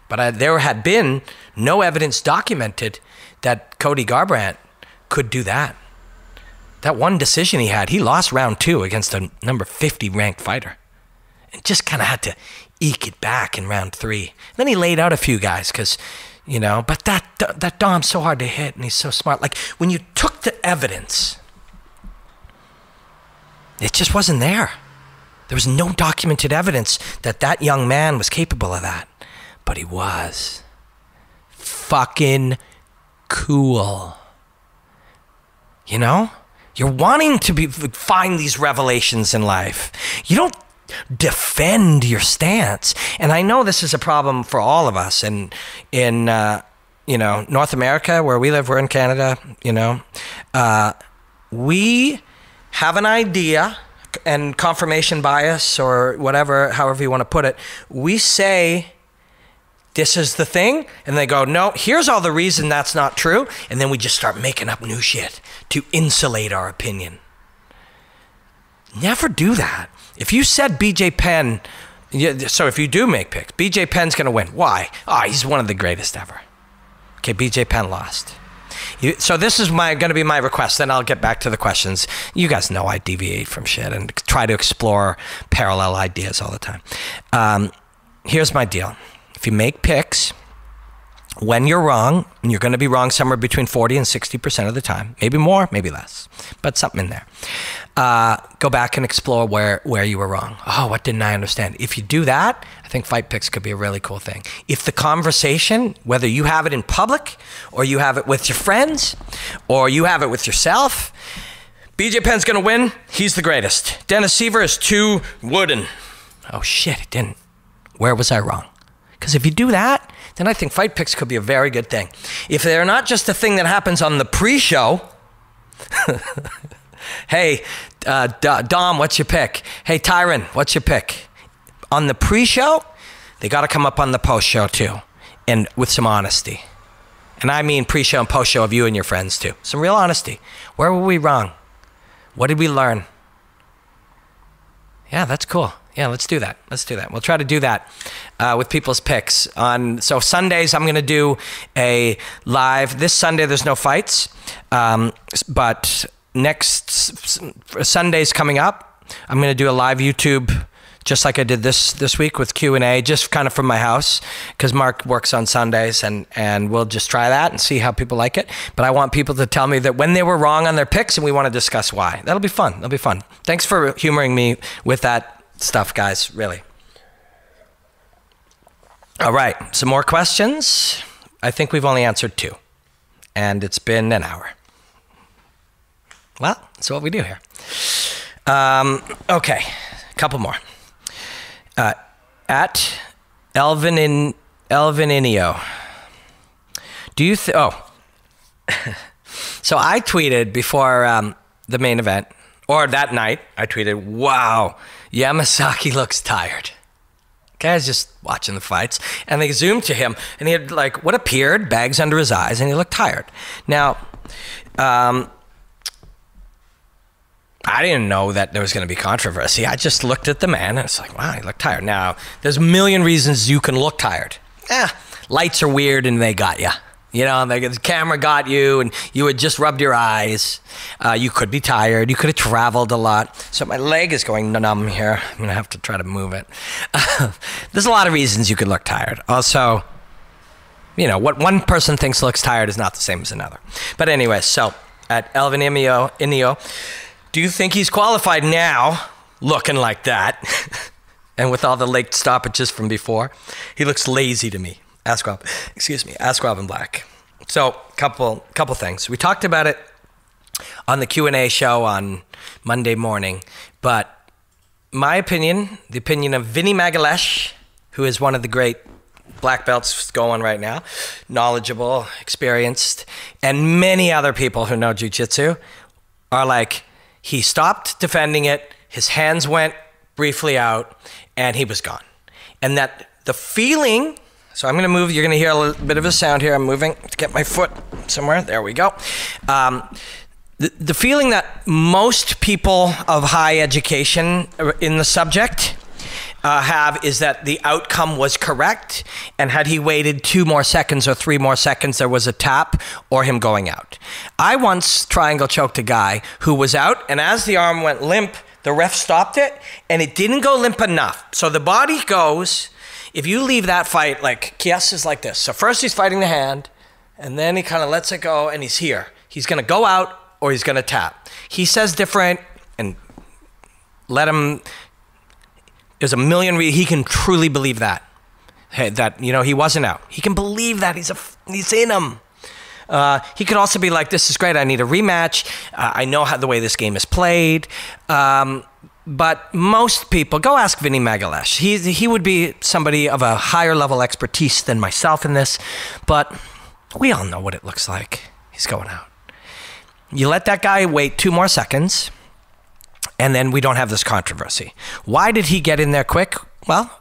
But there had been no evidence documented that Cody Garbrandt could do that. That one decision he lost round 2 against a number 50 ranked fighter. and just kind of had to eke it back in round 3. Then he laid out a few guys because, you know, but that Dom's so hard to hit and he's so smart. Like when you took the evidence, it just wasn't there. There was no documented evidence that young man was capable of that. But he was. Fucking cool. You know? You're wanting to find these revelations in life. You don't defend your stance. And I know this is a problem for all of us. And in you know, North America, where we live, we're in Canada, you know, we have an idea, and confirmation bias or whatever, however you want to put it, we say this is the thing, and they go, no, here's all the reason that's not true, and then we just start making up new shit to insulate our opinion. Never do that. If you said BJ Penn, so if you do make picks, BJ Penn's going to win. Why? He's one of the greatest ever. Okay, BJ Penn lost. So this is going to be my request. Then I'll get back to the questions. You guys know I deviate from shit and try to explore parallel ideas all the time. Here's my deal. If you make picks, when you're wrong, and you're going to be wrong somewhere between 40 and 60% of the time, maybe more, maybe less, but something in there. Go back and explore where you were wrong. Oh, what didn't I understand? If you do that, I think fight picks could be a really cool thing. If the conversation, whether you have it in public or you have it with your friends or you have it with yourself, BJ Penn's going to win. He's the greatest. Dennis Seaver is too wooden. Oh shit, it didn't. Where was I wrong? Because if you do that, then I think fight picks could be a very good thing. If they're not just a thing that happens on the pre-show, hey, Dom, what's your pick? Hey, Tyron, what's your pick? On the pre-show, they got to come up on the post-show too, and with some honesty. And I mean pre-show and post-show of you and your friends too. Some real honesty. Where were we wrong? What did we learn? Yeah, that's cool. Yeah, let's do that. Let's do that. We'll try to do that with people's picks. So Sundays, I'm going to do a live. This Sunday, there's no fights. But next Sunday's coming up, I'm going to do a live YouTube, just like I did this week with Q&A, just kind of from my house, because Mark works on Sundays, and we'll just try that and see how people like it. But I want people to tell me that when they were wrong on their picks, and we want to discuss why. That'll be fun. That'll be fun. Thanks for humoring me with that stuff, guys, really. All right, some more questions. I think we've only answered 2, and it's been an hour. Well, that's what we do here. Okay, a couple more. At Elvininio, do you so I tweeted before the main event, or that night, I tweeted, wow, Yamasaki looks tired. Guys just watching the fights, and they zoomed to him, and he had like what appeared, bags under his eyes, and he looked tired. Now, I didn't know that there was going to be controversy. I just looked at the man, and it's like, wow, he looked tired. Now, there's a million reasons you can look tired. Lights are weird, and they got you. You know, the camera got you, and you had just rubbed your eyes. You could be tired. You could have traveled a lot. So my leg is going numb here. I'm going to have to try to move it. There's a lot of reasons you could look tired. Also, you know, what one person thinks looks tired is not the same as another. But anyway, so at Elvininio, do you think he's qualified now, looking like that, and with all the late stoppages from before? He looks lazy to me. Ask Rob in Black. So, couple things. We talked about it on the Q&A show on Monday morning, but my opinion, the opinion of Vinny Magalesh, who is one of the great black belts going right now, knowledgeable, experienced, and many other people who know jiu-jitsu, are like, he stopped defending it, his hands went briefly out, and he was gone. And that the feeling... So I'm going to move. You're going to hear a little bit of a sound here. I'm moving to get my foot somewhere. There we go. The feeling that most people of high education in the subject have is that the outcome was correct, and had he waited 2 more seconds or 3 more seconds, there was a tap or him going out. I once triangle choked a guy who was out, and as the arm went limp, The ref stopped it, and it didn't go limp enough. So the body goes, if you leave that fight, like, Chiesa is like this. So first he's fighting the hand, and then he kind of lets it go, and he's here. He's going to go out, or he's going to tap. He says different, and let him, there's a million, he can truly believe that. Hey, that, you know, he wasn't out. He can believe that, he's in him. He could also be like, this is great, I need a rematch. I know how the way this game is played. But most people, go ask Vinny Magalesh. He would be somebody of a higher level expertise than myself in this, but we all know what it looks like. He's going out. You let that guy wait 2 more seconds, and then we don't have this controversy. Why did he get in there quick? Well,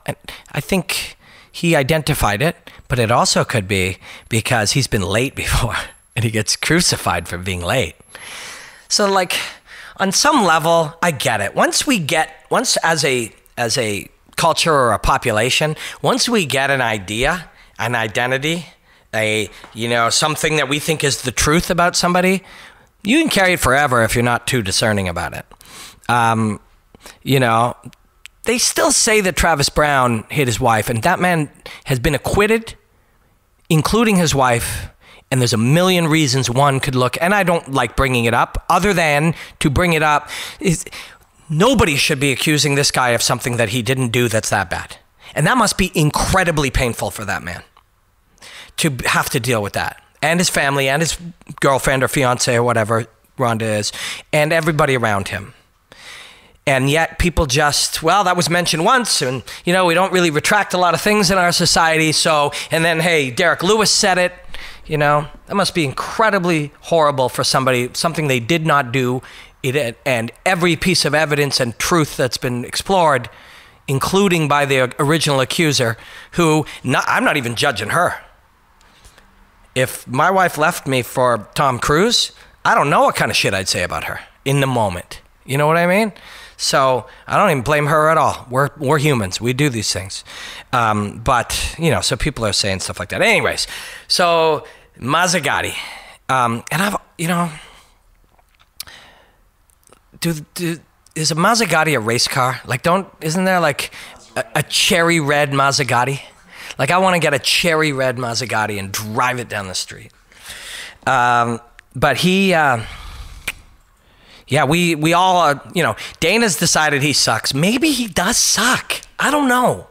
I think he identified it, but it also could be because he's been late before, and he gets crucified for being late. So, like, on some level, I get it. Once as a culture or a population, once we get an idea, an identity, something that we think is the truth about somebody, you can carry it forever if you're not too discerning about it. They still say that Travis Brown hit his wife, and that man has been acquitted, including his wife. And there's a million reasons one could look, and I don't like bringing it up, other than to bring it up. Nobody should be accusing this guy of something that he didn't do that's that bad. And that must be incredibly painful for that man to have to deal with that. And his family, and his girlfriend or fiance or whatever Rhonda is, and everybody around him. And yet people just, well, that was mentioned once, and, we don't really retract a lot of things in our society, so, and then, hey, Derek Lewis said it. That must be incredibly horrible for something they did not do, and every piece of evidence and truth that's been explored, including by the original accuser, who, I'm not even judging her. If my wife left me for Tom Cruise, I don't know what kind of shit I'd say about her in the moment. You know what I mean? So I don't even blame her at all. We're humans. We do these things. So people are saying stuff like that. Anyways, so Mazzagatti. And I've, is a Mazzagatti a race car? Like, isn't there like a cherry red Mazzagatti? Like, I want to get a cherry red Mazzagatti and drive it down the street. But he, we all, Dana's decided he sucks. Maybe he does suck. I don't know.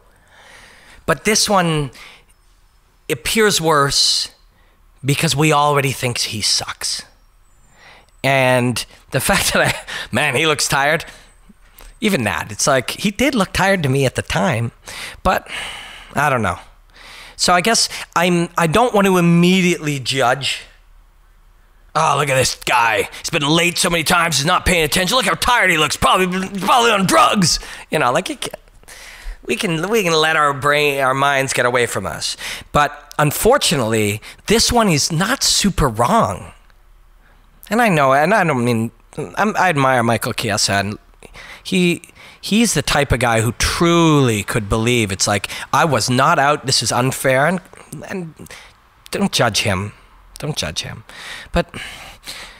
But this one appears worse because we already think he sucks. And the fact that he looks tired, even that, it's like, he did look tired to me at the time, but I don't know. So I guess I don't want to immediately judge. Oh, look at this guy. He's been late so many times. He's not paying attention. Look how tired he looks. Probably on drugs. We can let our minds get away from us. But unfortunately, this one is not super wrong. And I know, and I don't mean, I admire Michael Chiesa, and he's the type of guy who truly could believe it's like, I was not out, this is unfair, and don't judge him. Don't judge him. But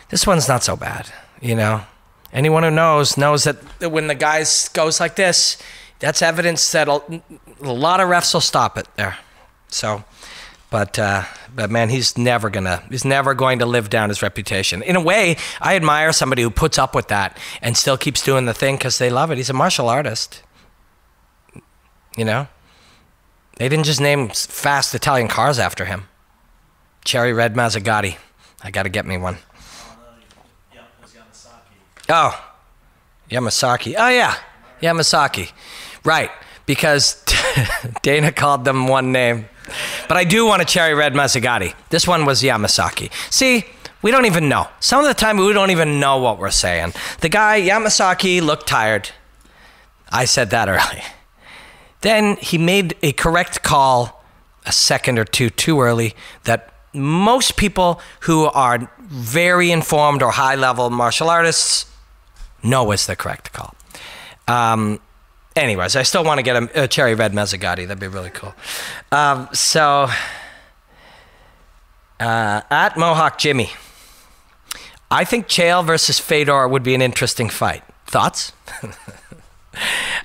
this one's not so bad, Anyone who knows that when the guy goes like this, that's evidence that a lot of refs will stop it there. So, but man, he's never going to live down his reputation. In a way, I admire somebody who puts up with that and still keeps doing the thing because they love it. He's a martial artist. They didn't just name fast Italian cars after him. Cherry red Mazzagatti. I got to get me one. Yeah, it was Yamasaki. Oh, Yamasaki. Oh, yeah, Yamasaki. Right, because Dana called them one name. But I do want a cherry red Mazzagatti. This one was Yamasaki. See, we don't even know. Some of the time, we don't even know what we're saying. The guy, Yamasaki, looked tired. I said that early. Then he made a correct call a second or two too early that most people who are very informed or high-level martial artists know is the correct call. Anyways, I still want to get a cherry red Mazzagatti. That'd be really cool. At Mohawk Jimmy, I think Chael versus Fedor would be an interesting fight. Thoughts?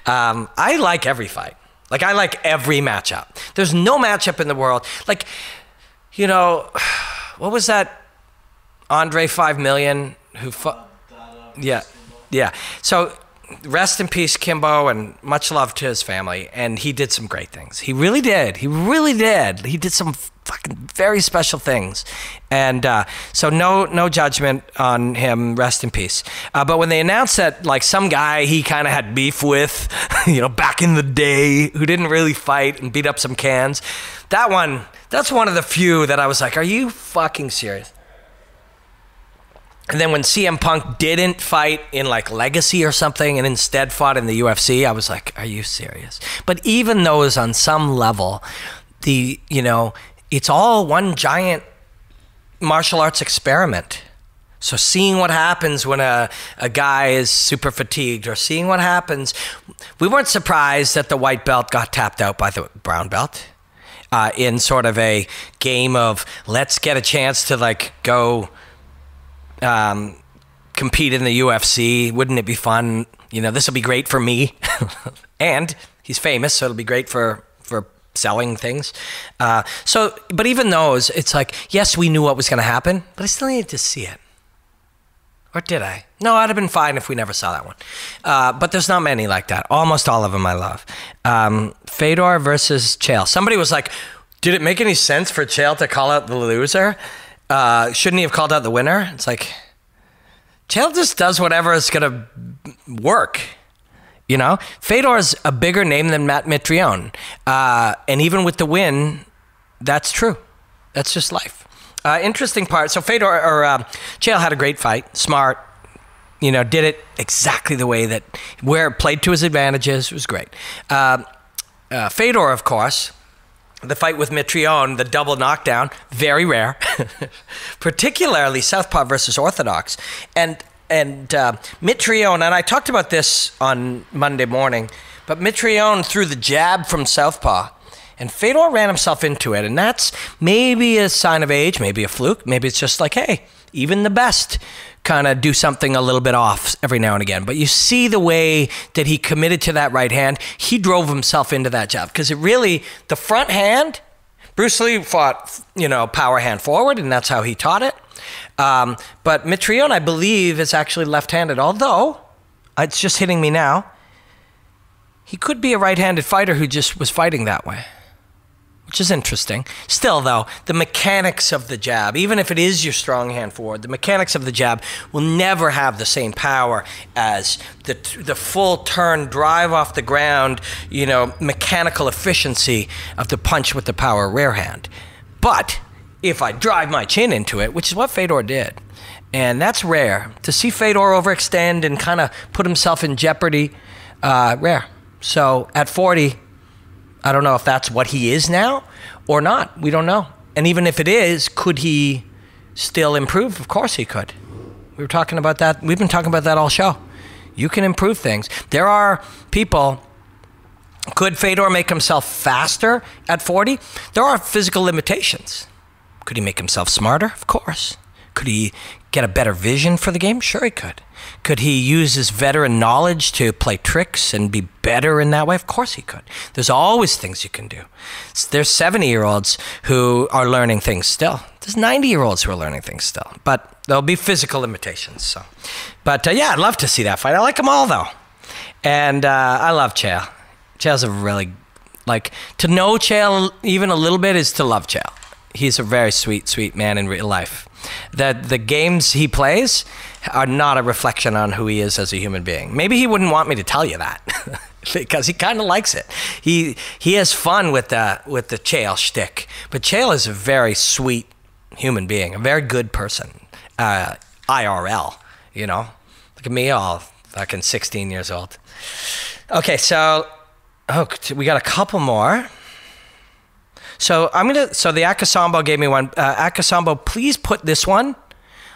I like every fight. Like, I like every matchup. There's no matchup in the world. Like, you know, what was that Andre 5 million who fought? Yeah. Yeah. So rest in peace, Kimbo, and much love to his family. And he did some great things. He really did. He really did. He did some fucking very special things. And so no judgment on him. Rest in peace. But when they announced that, like, some guy he kind of had beef with, you know, back in the day, who didn't really fight and beat up some cans, that's one of the few that I was like, are you fucking serious? And then when CM Punk didn't fight in like Legacy or something and instead fought in the UFC, I was like, are you serious? But even those on some level, it's all one giant martial arts experiment. So seeing what happens when a guy is super fatigued, or seeing what happens, we weren't surprised that the white belt got tapped out by the brown belt in sort of a game of let's get a chance to like go compete in the UFC. Wouldn't it be fun? You know, this will be great for me. And he's famous, so it'll be great for selling things. But even those, it's like, yes, we knew what was going to happen, but I still needed to see it. Or did I? No, I'd have been fine if we never saw that one. But there's not many like that. Almost all of them I love. Fedor versus Chael. Somebody was like, did it make any sense for Chael to call out the loser? Shouldn't he have called out the winner? It's like, Chael just does whatever is going to work. You know, Fedor's a bigger name than Matt Mitrione. And even with the win, that's true. That's just life. Interesting part. So Chael had a great fight. Smart. You know, did it exactly the way where it played to his advantages. It was great. Fedor, of course, the fight with Mitrione, the double knockdown, very rare, particularly Southpaw versus Orthodox. And Mitrione, and I talked about this on Monday morning, but Mitrione threw the jab from Southpaw, and Fedor ran himself into it. And that's maybe a sign of age, maybe a fluke, maybe it's just like, hey, even the best kind of do something a little bit off every now and again. But you see the way that he committed to that right hand. He drove himself into that jab because the front hand, Bruce Lee fought, power hand forward, and that's how he taught it. But Mitrione, I believe, is actually left-handed, although it's just hitting me now. He could be a right-handed fighter who just was fighting that way, which is interesting. Still, though, the mechanics of the jab, even if it is your strong hand forward, the mechanics of the jab will never have the same power as the full turn, drive off the ground, mechanical efficiency of the punch with the power rear hand. But if I drive my chin into it, which is what Fedor did, and that's rare, to see Fedor overextend and kind of put himself in jeopardy, rare. So at 40, I don't know if that's what he is now or not. We don't know. And even if it is, could he still improve? Of course he could. We were talking about that. We've been talking about that all show. You can improve things. There are people. Could Fedor make himself faster at 40? There are physical limitations. Could he make himself smarter? Of course. Could he get a better vision for the game? Sure he could. Could he use his veteran knowledge to play tricks and be better in that way? Of course he could. There's always things you can do. There's 70-year-olds who are learning things still. There's 90-year-olds who are learning things still. But there'll be physical limitations. So, but yeah, I'd love to see that fight. I like them all, though. And I love Chael. Chael's a really, to know Chael even a little bit is to love Chael. He's a very sweet, sweet man in real life. The games he plays are not a reflection on who he is as a human being. Maybe he wouldn't want me to tell you that because he kind of likes it. He has fun with the Chael shtick, but Chael is a very sweet human being, a very good person. IRL, Look at me, all fucking 16 years old. Okay, so we got a couple more. So the Akasambo gave me one. Akasambo, please put this one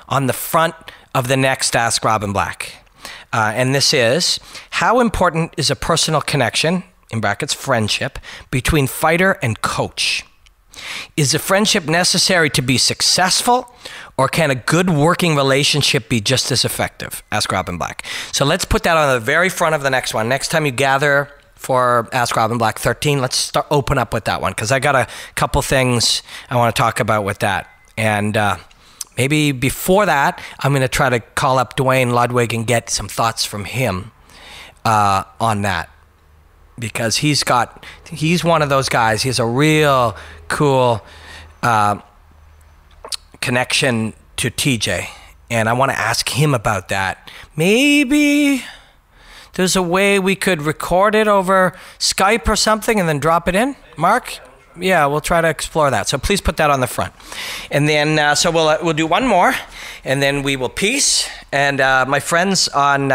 on the front of the next Ask Robin Black. And this is, how important is a personal connection, in brackets, friendship, between fighter and coach? Is a friendship necessary to be successful, or can a good working relationship be just as effective? Ask Robin Black. So let's put that on the very front of the next one. Next time you gather for Ask Robin Black 13, let's open up with that one, because I got a couple things I want to talk about with that. And maybe before that, I'm going to try to call up Dwayne Ludwig and get some thoughts from him on that. Because he's one of those guys. He has a real cool connection to TJ, and I want to ask him about that. Maybe there's a way we could record it over Skype or something and then drop it in, Mark? Yeah, we'll try to explore that. So please put that on the front. And then, so we'll do one more, and then we will peace. And my friends on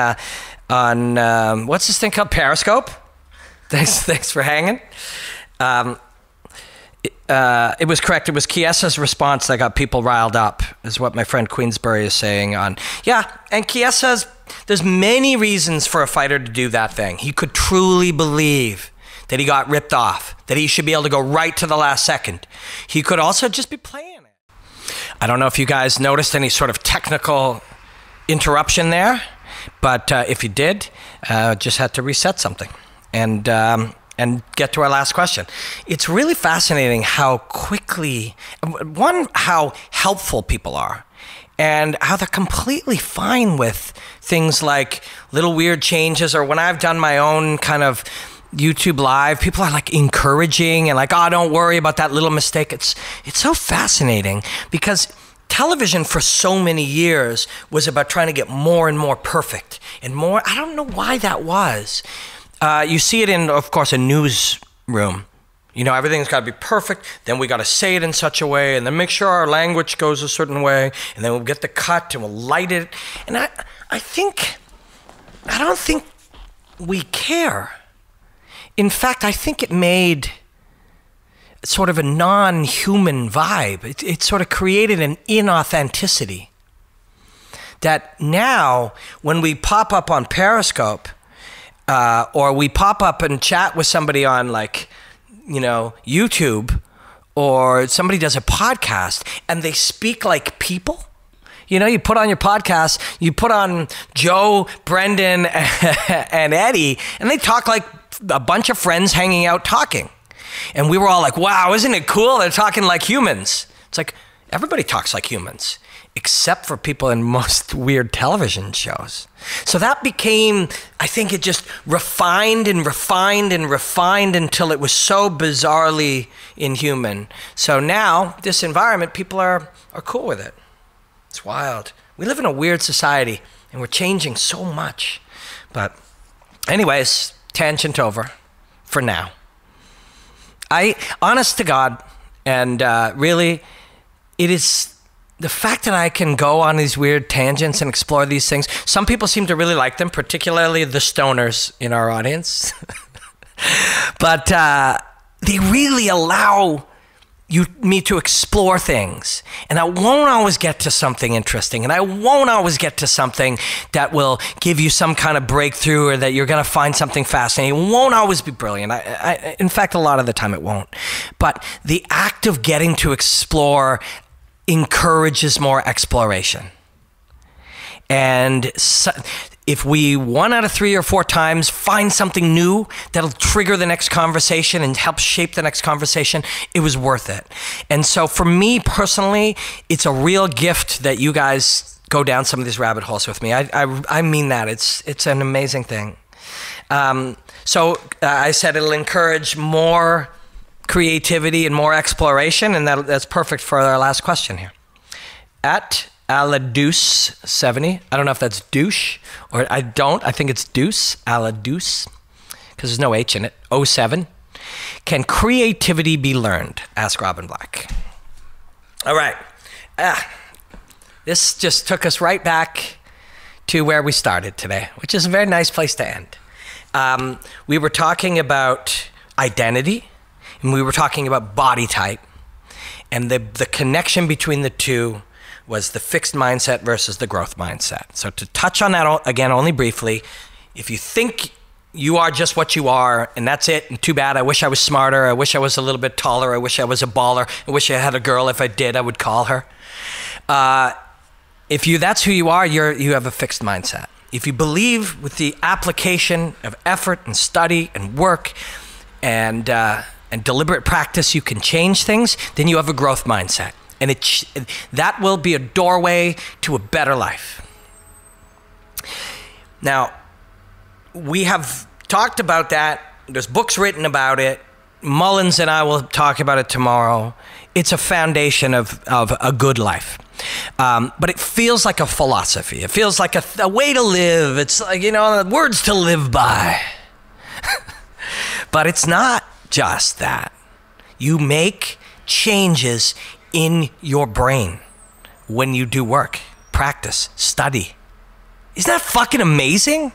what's this thing called? Periscope? Thanks for hanging. It was correct. It was Chiesa's response that got people riled up, is what my friend Queensbury is saying on. Yeah, and Chiesa's, there's many reasons for a fighter to do that thing. He could truly believe that he got ripped off, that he should be able to go right to the last second. He could also just be playing it. I don't know if you guys noticed any sort of technical interruption there, but if you did, just had to reset something. And get to our last question. It's really fascinating how quickly, one, how helpful people are, and how they're completely fine with things like little weird changes, or when I've done my own kind of YouTube live, people are like encouraging and like, oh, don't worry about that little mistake. It's so fascinating, because television for so many years was about trying to get more and more perfect and more. I don't know why that was. You see it in, of course, a newsroom. You know, everything's got to be perfect. Then we got to say it in such a way, and then make sure our language goes a certain way, and then we'll get the cut and we'll light it. And I don't think we care. In fact, I think it made sort of a non-human vibe. It sort of created an inauthenticity that now, when we pop up on Periscope, or we pop up and chat with somebody on, like, you know, YouTube, or somebody does a podcast and they speak like people. You know, you put on your podcast, you put on Joe, Brendan, and Eddie, and they talk like a bunch of friends hanging out talking. And we were all like, wow, isn't it cool? They're talking like humans. It's like, everybody talks like humans, except for people in most weird television shows. So that became, I think it just refined and refined and refined until it was so bizarrely inhuman. So now, this environment, people are cool with it. It's wild. We live in a weird society, and we're changing so much. But anyways, tangent over for now. Honest to God, and really, it is the fact that I can go on these weird tangents and explore these things. Some people seem to really like them, particularly the stoners in our audience. But they really allow me to explore things. And I won't always get to something interesting, and I won't always get to something that will give you some kind of breakthrough, or that you're going to find something fascinating. It won't always be brilliant. In fact, a lot of the time it won't. But the act of getting to explore encourages more exploration. And so, if we 1 out of 3 or 4 times find something new that'll trigger the next conversation and help shape the next conversation, it was worth it. And so for me personally, it's a real gift that you guys go down some of these rabbit holes with me. I mean that. It's an amazing thing. So I said it'll encourage more creativity and more exploration, and that's perfect for our last question here. At Aladeuce70, I don't know if that's douche, or I think it's deuce, Aladeuce, because there's no H in it, 07. Can creativity be learned? Ask Robin Black. All right. This just took us right back to where we started today, which is a very nice place to end. We were talking about identity, and we were talking about body type, and the connection between the two was the fixed mindset versus the growth mindset. So to touch on that again, only briefly, if you think you are just what you are, and that's it, and too bad. I wish I was smarter. I wish I was a little bit taller. I wish I was a baller. I wish I had a girl. If I did, I would call her. If that's who you are, you have a fixed mindset. If you believe with the application of effort and study and work and deliberate practice, you can change things, then you have a growth mindset. And that will be a doorway to a better life. Now, we have talked about that. There's books written about it. Mullins and I will talk about it tomorrow. It's a foundation of a good life. But it feels like a philosophy. It feels like a way to live. It's like, words to live by. But it's not just that. You make changes in your brain when you do work, practice, study. Isn't that fucking amazing?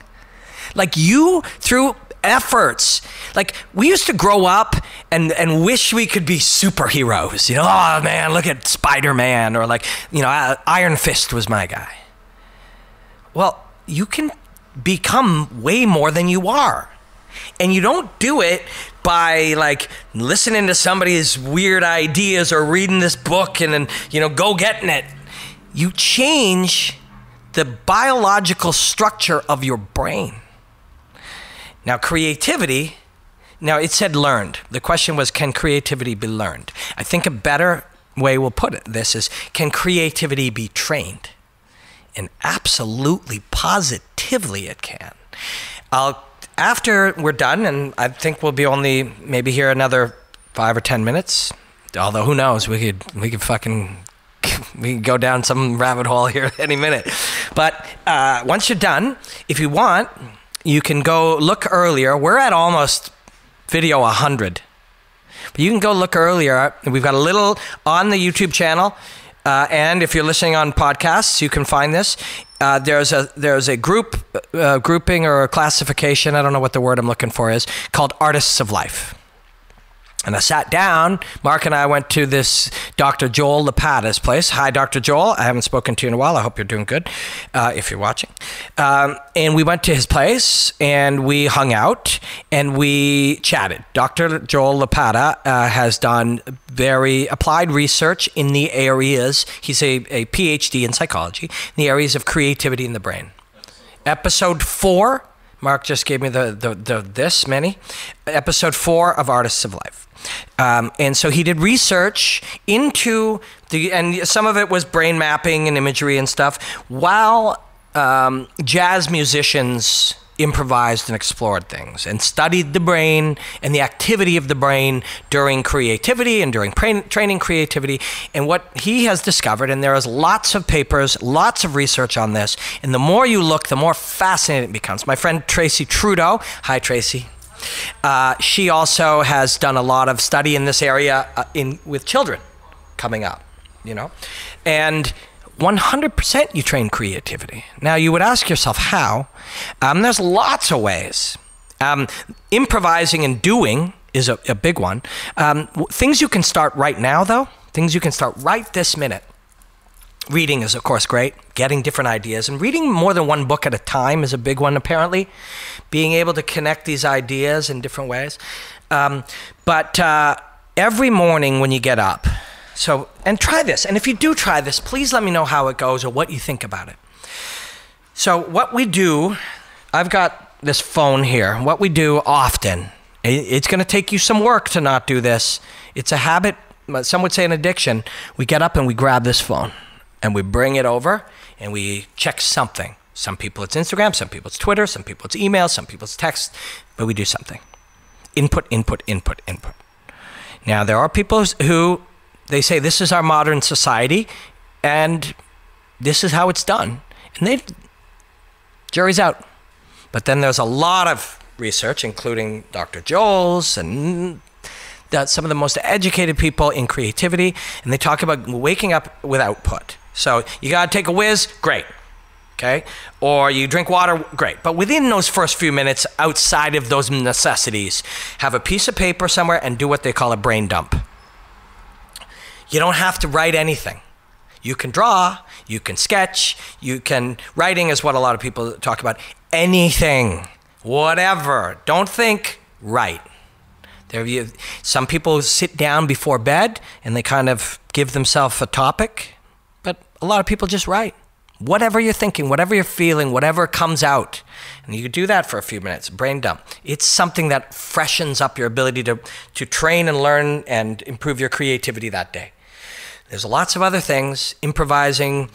Like you, through efforts, like we used to grow up and wish we could be superheroes. Oh man, look at Spider-Man, or like, Iron Fist was my guy. Well, you can become way more than you are. And you don't do it by like listening to somebody's weird ideas or reading this book and then, go getting it. You change the biological structure of your brain. Now, creativity, it said learned. The question was, can creativity be learned? I think a better way we'll put this is, can creativity be trained? And absolutely, positively it can. After we're done, and I think we'll be only maybe here another 5 or 10 minutes, although who knows, we could go down some rabbit hole here any minute. But once you're done, if you want, you can go look earlier. We're at almost video 100. But you can go look earlier. We've got a little on the YouTube channel. And if you're listening on podcasts, you can find this. There's a grouping or a classification, I don't know what the word I'm looking for is, called Artists of Life. And I sat down, Mark and I went to this Dr. Joel Lapata's place. Hi, Dr. Joel. I haven't spoken to you in a while. I hope you're doing good, if you're watching. And we went to his place, and we hung out, and we chatted. Dr. Joel Lapata has done very applied research in the areas, he's a PhD in psychology, in the areas of creativity in the brain. Episode 4, Mark just gave me episode 4 of Artists of Life. And so he did research into and some of it was brain mapping and imagery and stuff, while jazz musicians improvised and explored things and studied the brain and the activity of the brain during creativity and during training creativity. And what he has discovered, and there is lots of papers, lots of research on this, and the more you look, the more fascinating it becomes. My friend Tracy Trudeau, hi Tracy, she also has done a lot of study in this area with children coming up, and 100% you train creativity. Now you would ask yourself how. There's lots of ways. Improvising and doing is a big one. Things you can start right now though, things you can start right this minute. Reading is of course great, getting different ideas, and reading more than one book at a time is a big one apparently. Being able to connect these ideas in different ways. But every morning when you get up, and try this, and if you do try this, please let me know how it goes or what you think about it. So what we do, I've got this phone here, what we do often, it's gonna take you some work to not do this. It's a habit, some would say an addiction. We get up and we grab this phone and we bring it over and we check something. Some people it's Instagram, some people it's Twitter, some people it's email, some people it's text, but we do something. Input, input, input, input. Now there are people who, they say this is our modern society and this is how it's done. And jury's out. But then there's a lot of research, including Dr. Joel's and some of the most educated people in creativity, and they talk about waking up with output. So you gotta take a whiz, great, okay? Or you drink water, great. But within those first few minutes, outside of those necessities, have a piece of paper somewhere and do what they call a brain dump. You don't have to write anything. You can draw, you can sketch, writing is what a lot of people talk about. Anything. Whatever. Don't think, write. Some people sit down before bed and they kind of give themselves a topic, but a lot of people just write. Whatever you're thinking, whatever you're feeling, whatever comes out. And you can do that for a few minutes, brain dump. It's something that freshens up your ability to train and learn and improve your creativity that day. There's lots of other things, improvising,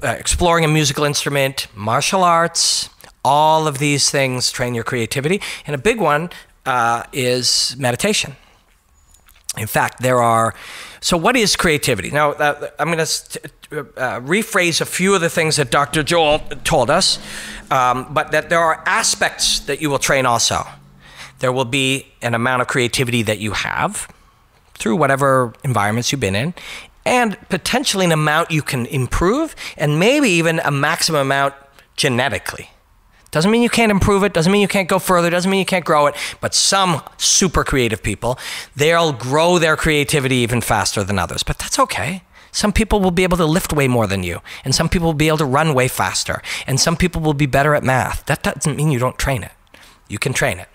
exploring a musical instrument, martial arts, all of these things train your creativity. And a big one is meditation. In fact, so what is creativity? Now, I'm going to rephrase a few of the things that Dr. Joel told us, but that there are aspects that you will train also. There will be an amount of creativity that you have through whatever environments you've been in, and potentially an amount you can improve, and maybe even a maximum amount genetically. Doesn't mean you can't improve it, doesn't mean you can't go further, doesn't mean you can't grow it, but some super creative people, they'll grow their creativity even faster than others, but that's okay. Some people will be able to lift way more than you, and some people will be able to run way faster, and some people will be better at math. That doesn't mean you don't train it. You can train it.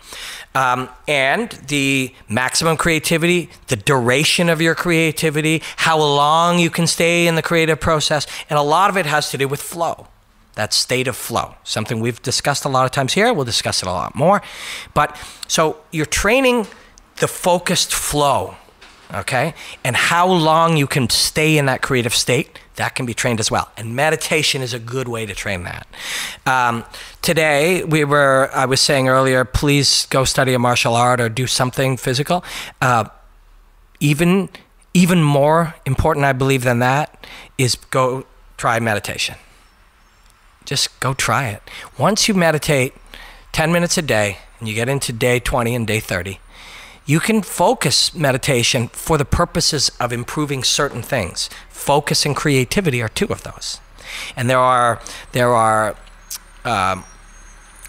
And the maximum creativity, the duration of your creativity, how long you can stay in the creative process, and a lot of it has to do with flow. That state of flow, something we've discussed a lot of times here. We'll discuss it a lot more. But so you're training the focused flow, okay? And how long you can stay in that creative state, that can be trained as well. And meditation is a good way to train that. Today, I was saying earlier, please go study a martial art or do something physical. Even more important, I believe, than that is go try meditation. Just go try it. Once you meditate 10 minutes a day, and you get into day 20 and day 30, you can focus meditation for the purposes of improving certain things. Focus and creativity are two of those. And there are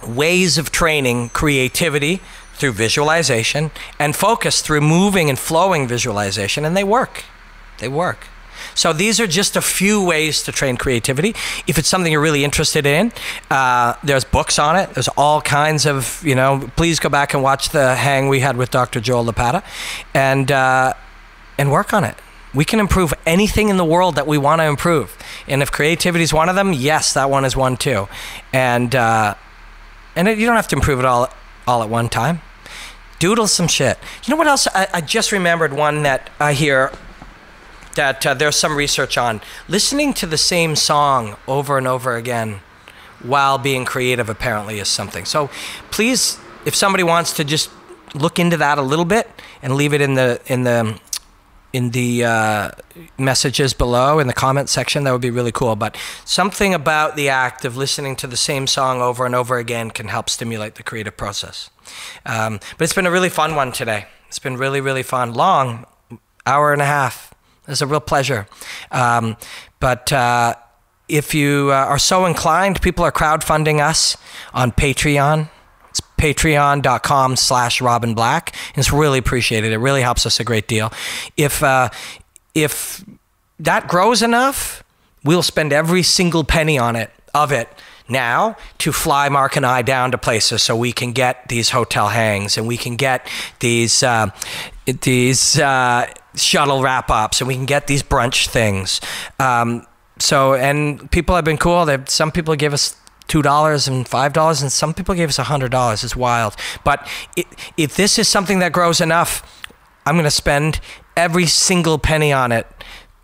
ways of training creativity through visualization and focus through moving and flowing visualization, and they work. They work. So these are just a few ways to train creativity. If it's something you're really interested in, there's books on it. There's all kinds of, please go back and watch the hang we had with Dr. Joel Lapata and work on it. We can improve anything in the world that we want to improve. And if creativity is one of them, yes, that one is one too. And you don't have to improve it all at one time. Doodle some shit. You know what else? I just remembered one that I hear that there's some research on. Listening to the same song over and over again while being creative apparently is something. So please, if somebody wants to just look into that a little bit and leave it in the messages below in the comment section, that would be really cool. But something about the act of listening to the same song over and over again can help stimulate the creative process. But it's been a really fun one today. It's been really, really fun. Long, hour and a half. It's a real pleasure. But if you are so inclined, people are crowdfunding us on Patreon. It's patreon.com/Robin Black. And it's really appreciated. It really helps us a great deal. If that grows enough, we'll spend every single penny of it now to fly Mark and I down to places so we can get these hotel hangs and we can get these shuttle wrap-ups and we can get these brunch things. And people have been cool. Some people give us $2 and $5 and some people gave us $100. It's wild. But if this is something that grows enough, I'm going to spend every single penny on it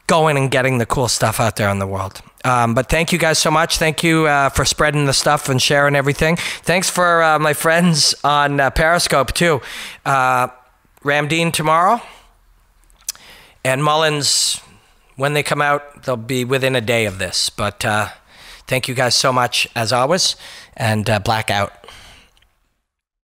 going and getting the cool stuff out there in the world. But thank you guys so much. Thank you for spreading the stuff and sharing everything. Thanks for my friends on Periscope too. Ramdeen tomorrow. And Mullins, when they come out, they'll be within a day of this. But thank you guys so much, as always, and black out.